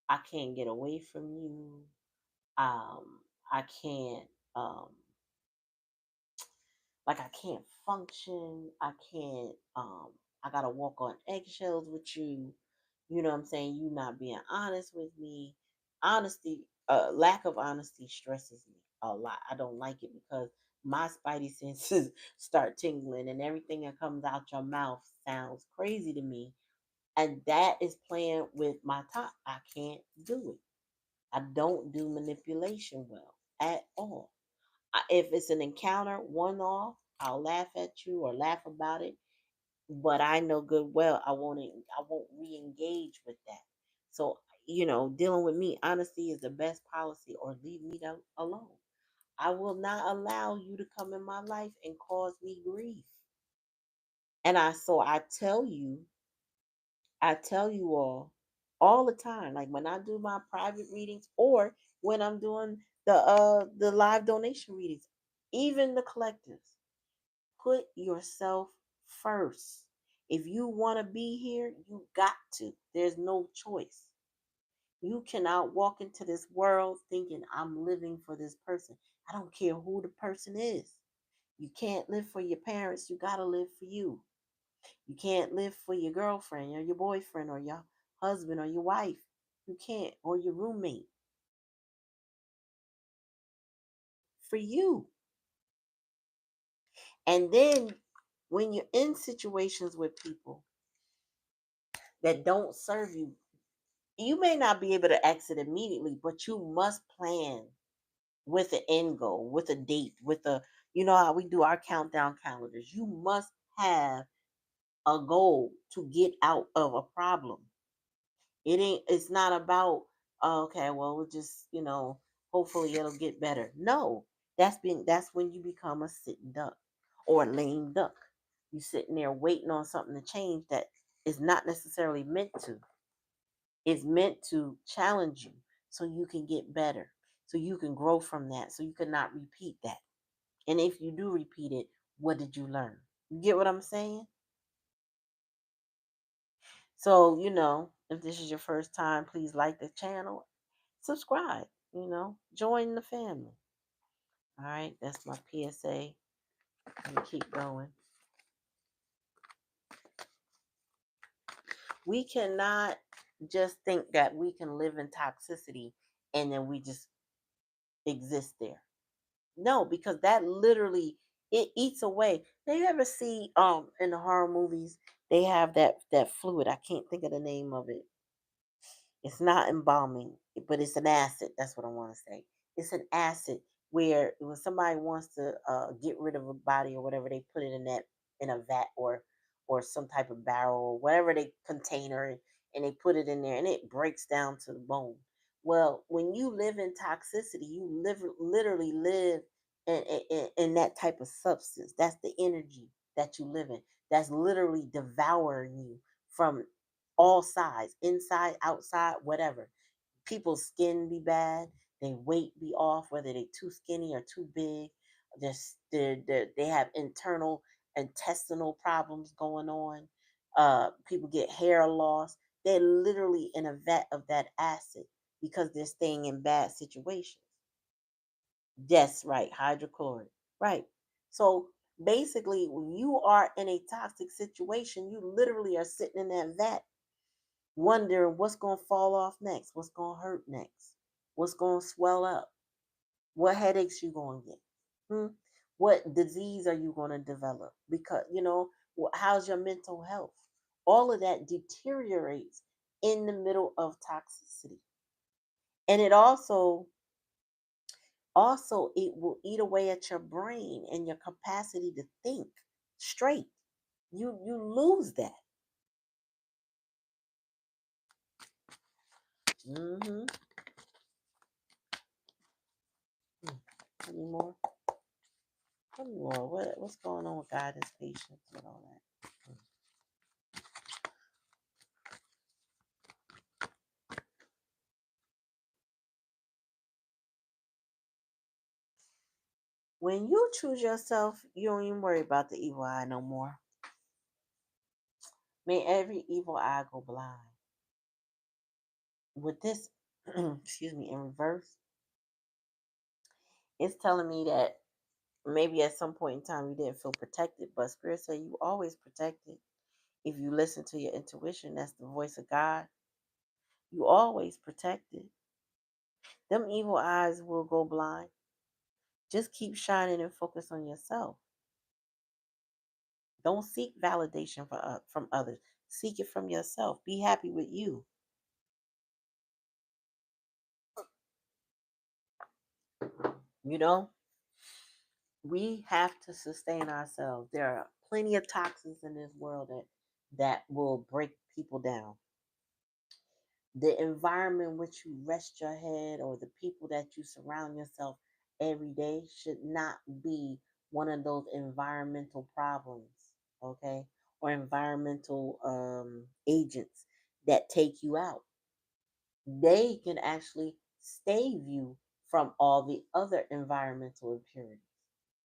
I can't get away from you. I can't, um, like, I can't function. I gotta walk on eggshells with you. You know what I'm saying? You not being honest with me. Honesty, lack of honesty stresses me a lot. I don't like it because my spidey senses start tingling and everything that comes out your mouth sounds crazy to me. And that is playing with my top. I can't do it. I don't do manipulation well at all. If it's an encounter, one off, I'll laugh at you or laugh about it. But I know good well I won't re-engage with that. So dealing with me, honesty is the best policy, or leave me alone. I will not allow you to come in my life and cause me grief. And I tell you all the time, like when I do my private readings or when I'm doing the live donation readings, even the collectives. Put yourself first. If you want to be here, you got to. There's no choice. You cannot walk into this world thinking I'm living for this person. I don't care who the person is. You can't live for your parents. You got to live for you. You can't live for your girlfriend or your boyfriend or your husband or your wife. You can't, or your roommate. For you. And then when you're in situations with people that don't serve you, you may not be able to exit immediately, but you must plan with an end goal, with a date, with a, how we do our countdown calendars. You must have a goal to get out of a problem. It's not about, oh, okay, well, we'll just, hopefully it'll get better. No, that's when you become a sitting duck or a lame duck. You sitting there waiting on something to change that is not necessarily meant to. Is meant to challenge you so you can get better, so you can grow from that, so you cannot repeat that. And if you do repeat it, what did you learn? You get what I'm saying? So, if this is your first time, please like the channel, subscribe, join the family. All right, that's my PSA. Let me keep going. We cannot just think that we can live in toxicity and then we just exist there. No, because that literally it eats away. Do you ever see in the horror movies they have that fluid? I can't think of the name of it. It's not embalming, but it's an acid. That's what I want to say. It's an acid where when somebody wants to get rid of a body or whatever, they put it in a vat or some type of barrel or whatever they container, and they put it in there and it breaks down to the bone. Well, when you live in toxicity, you literally live in that type of substance. That's the energy that you live in. That's literally devouring you from all sides, inside, outside, whatever. People's skin be bad, their weight be off, whether they too skinny or too big. They have internal intestinal problems going on. People get hair loss. They're literally in a vat of that acid because they're staying in bad situations. That's right, hydrochloric. Right. So basically, when you are in a toxic situation, you literally are sitting in that vat wondering what's going to fall off next, what's going to hurt next, what's going to swell up, what headaches you going to get, hmm? What disease are you going to develop? Because, how's your mental health? All of that deteriorates in the middle of toxicity. And it also it will eat away at your brain and your capacity to think straight. You lose that. Mm-hmm. Any more? Any more? What's going on with guidance, patience, and all that? When you choose yourself, you don't even worry about the evil eye no more. May every evil eye go blind. With this, excuse me, in reverse, it's telling me that maybe at some point in time you didn't feel protected, but Spirit said you always protected. If you listen to your intuition, that's the voice of God. You always protected. Them evil eyes will go blind. Just keep shining and focus on yourself. Don't seek validation from others. Seek it from yourself. Be happy with you. You know, we have to sustain ourselves. There are plenty of toxins in this world that will break people down. The environment in which you rest your head or the people that you surround yourself every day should not be one of those environmental problems, okay? Or environmental agents that take you out. They can actually stave you from all the other environmental impurities.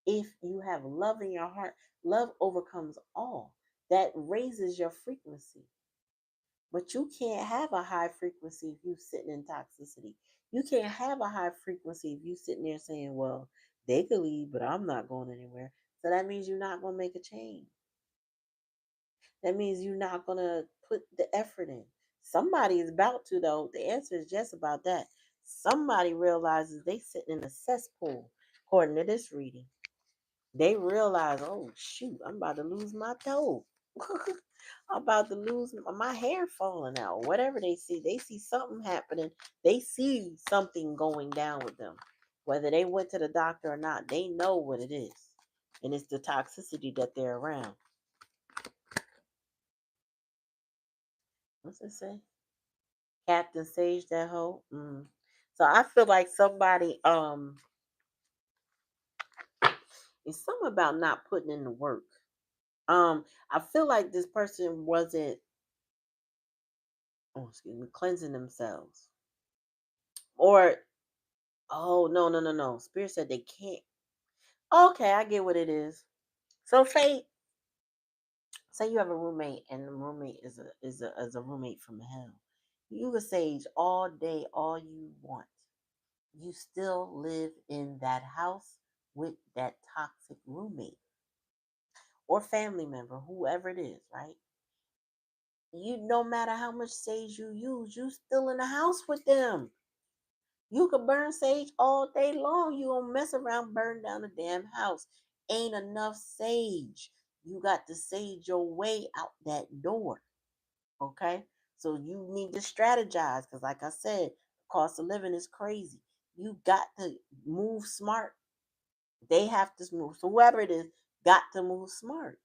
If you have love in your heart, love overcomes all. That raises your frequency. But you can't have a high frequency if you sitting in toxicity. You can't have a high frequency if you sitting there saying, well, they could leave, but I'm not going anywhere. So that means you're not going to make a change. That means you're not going to put the effort in. Somebody is about to, though. The answer is just about that. Somebody realizes they sitting in a cesspool, according to this reading. They realize, oh, shoot, I'm about to lose my toe. I'm about to lose my hair falling out. Whatever they see something happening. They see something going down with them. Whether they went to the doctor or not, they know what it is. And it's the toxicity that they're around. What's it say? Captain Sage that hoe. So I feel like somebody it's something about not putting in the work. I feel like this person wasn't cleansing themselves. Or oh no. Spirit said they can't. Okay, I get what it is. So fate. Say you have a roommate and the roommate is a roommate from hell. You can sage all day, all you want. You still live in that house with that toxic roommate or family member, whoever it is, right? You no matter how much sage you use, you still in the house with them. You could burn sage all day long. You don't mess around, burn down the damn house. Ain't enough sage. You got to sage your way out that door. Okay? So you need to strategize because, like I said, cost of living is crazy. You got to move smart. They have to move. So whoever it is, got to move smart.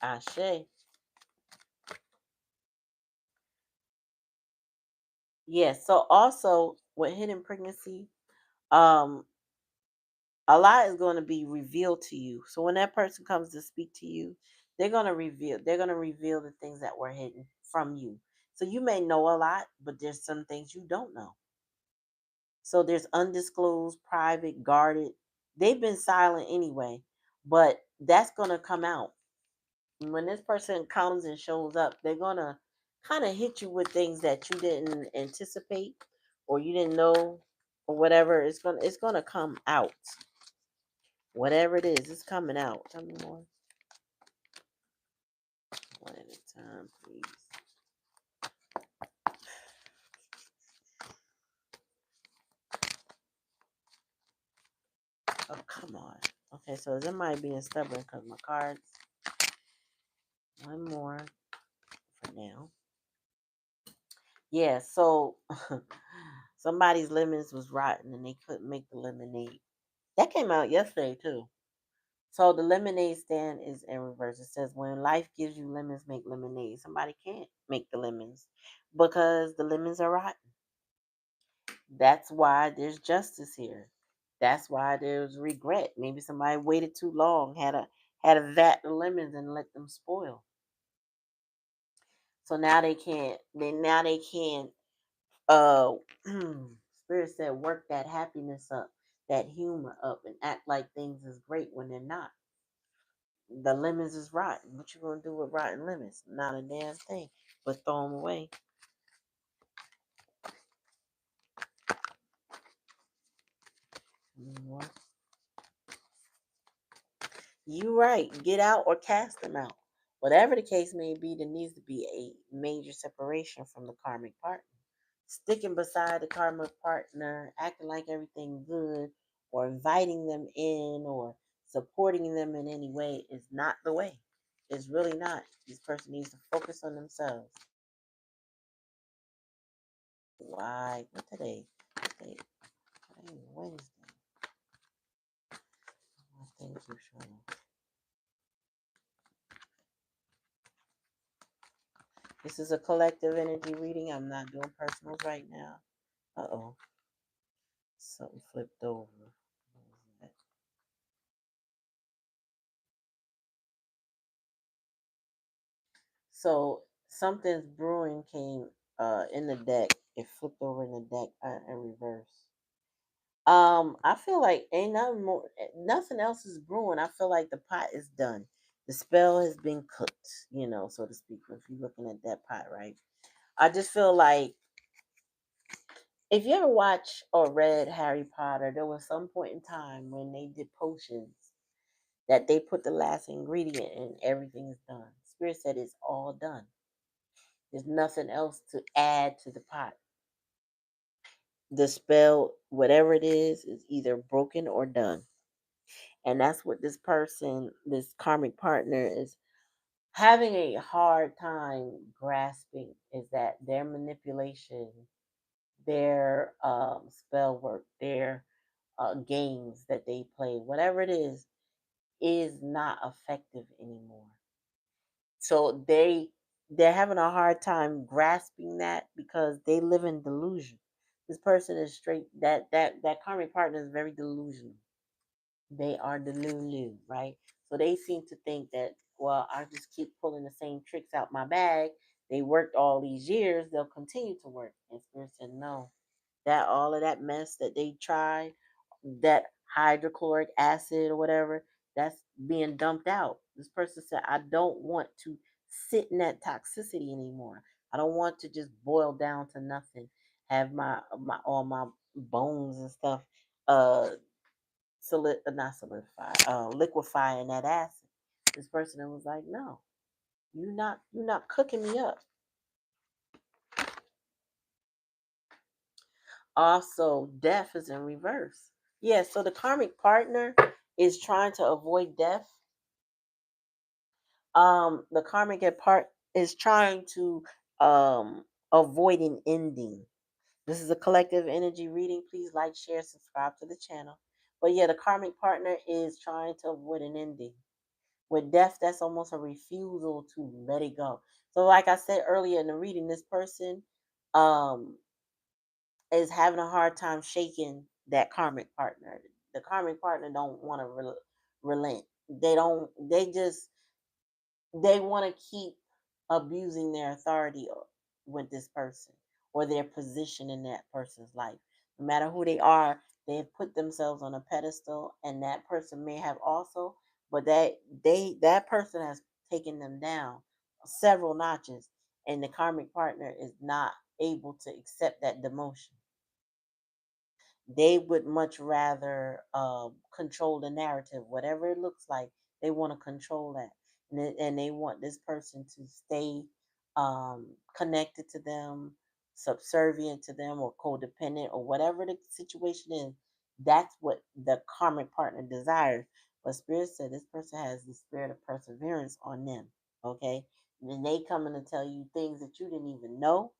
Ashe. Yes. So also with hidden pregnancy, um, a lot is going to be revealed to you. So when that person comes to speak to you, they're going to reveal the things that were hidden from you. So you may know a lot, but there's some things you don't know. So there's undisclosed, private, guarded. They've been silent anyway, but that's going to come out. When this person comes and shows up, they're going to kind of hit you with things that you didn't anticipate or you didn't know or whatever. It's going to come out. Whatever it is, it's coming out. Tell me more. One at a time, please. Oh, come on. Okay, so is somebody being stubborn because my cards. One more for now. Yeah, so somebody's lemons was rotten and they couldn't make the lemonade. That came out yesterday too. So the lemonade stand is in reverse. It says when life gives you lemons, make lemonade. Somebody can't make the lemons because the lemons are rotten. That's why there's justice here. That's why there's regret. Maybe somebody waited too long, had a vat of lemons and let them spoil. So now they can't. They now they can't. Uh, Spirit said, work that happiness up, that humor up, and act like things is great when they're not. The lemons is rotten. What you gonna do with rotten lemons? Not a damn thing, but throw them away. What? You right. Get out or cast them out. Whatever the case may be, there needs to be a major separation from the karmic partner. Sticking beside the karmic partner, acting like everything good, or inviting them in, or supporting them in any way is not the way. It's really not. This person needs to focus on themselves. Why? What today? Today, today Wednesday. Oh, thank you, Shirley. This is a collective energy reading. I'm not doing personals right now. Uh-oh. Something flipped over. What was that? So something's brewing came in the deck. It flipped over in the deck in reverse. I feel like ain't nothing more, nothing else is brewing. I feel like the pot is done. The spell has been cooked, so to speak. If you're looking at that pot, right? I just feel like if you ever watch or read Harry Potter, there was some point in time when they did potions that they put the last ingredient and everything's done. Spirit said it's all done. There's nothing else to add to the pot. The spell, whatever it is either broken or done. And that's what this person, this karmic partner, is having a hard time grasping, is that their manipulation, their spell work, their games that they play, whatever it is not effective anymore. So they're having a hard time grasping that because they live in delusion. This person is straight, that karmic partner is very delusional. They are delulu, right? So they seem to think that, well, I just keep pulling the same tricks out my bag. They worked all these years, they'll continue to work. And Spirit said, no, that all of that mess that they tried, that hydrochloric acid or whatever, that's being dumped out. This person said, I don't want to sit in that toxicity anymore. I don't want to just boil down to nothing, have my all my bones and stuff uh not solidify, liquefy in that acid. This person was like, no, you're not cooking me up. Also, death is in reverse. Yeah, so the karmic partner is trying to avoid death. The karmic part is trying to avoid an ending. This is a collective energy reading. Please like, share, subscribe to the channel. But yeah, the karmic partner is trying to avoid an ending. With death, that's almost a refusal to let it go. So, like I said earlier in the reading, this person um, is having a hard time shaking that karmic partner. The karmic partner don't want to relent. They don't. They want to keep abusing their authority with this person or their position in that person's life. No matter who they are, they have put themselves on a pedestal, and that person may have also, but that person has taken them down several notches, and the karmic partner is not able to accept that demotion. They would much rather control the narrative, whatever it looks like. They want to control that, and they want this person to stay connected to them, subservient to them, or codependent, or whatever the situation is. That's what the karmic partner desires. But Spirit said this person has the spirit of perseverance on them. Okay, and they coming to tell you things that you didn't even know,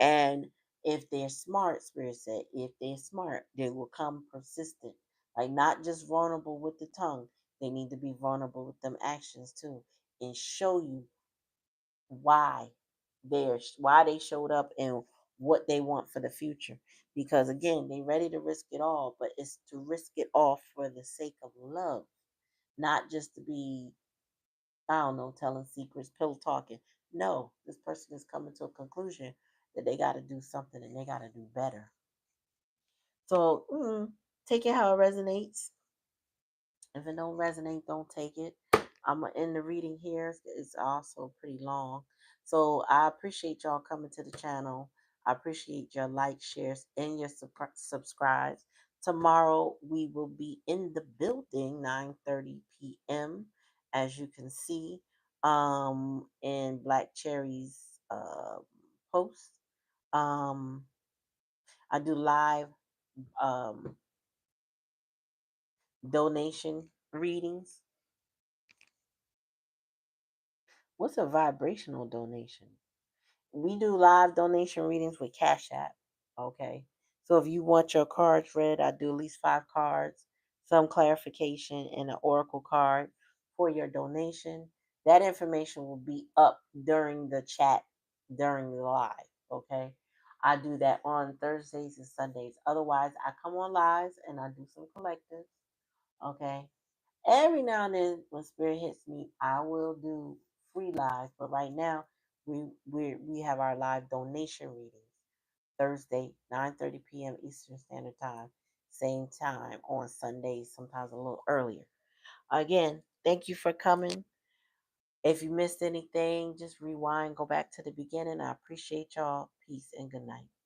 and if they're smart, Spirit said, if they're smart, they will come persistent. Like not just vulnerable with the tongue, they need to be vulnerable with them actions too, and show you why why they showed up and what they want for the future. Because again, they ready to risk it all, but it's to risk it all for the sake of love, not just to be, I don't know, telling secrets, pill talking. No, this person is coming to a conclusion that they got to do something and they got to do better. So take it how it resonates. If it don't resonate, don't take it. I'm gonna end the reading here. It's also pretty long. So I appreciate y'all coming to the channel. I appreciate your likes, shares, and your subscribes. Tomorrow we will be in the building 9:30 p.m. as you can see in Black Cherry's post. Um I do live um donation readings. What's a vibrational donation? We do live donation readings with Cash App. Okay. So if you want your cards read, I do at least 5 cards, some clarification, and an oracle card for your donation. That information will be up during the chat, during the live. Okay. I do that on Thursdays and Sundays. Otherwise, I come on lives and I do some collectives. Okay. Every now and then, when spirit hits me, I will do free live. But right now, we have our live donation readings Thursday, 9:30 p.m. Eastern Standard Time. Same time on Sundays, sometimes a little earlier. Again, thank you for coming. If you missed anything, just rewind, go back to the beginning. I appreciate y'all. Peace and good night.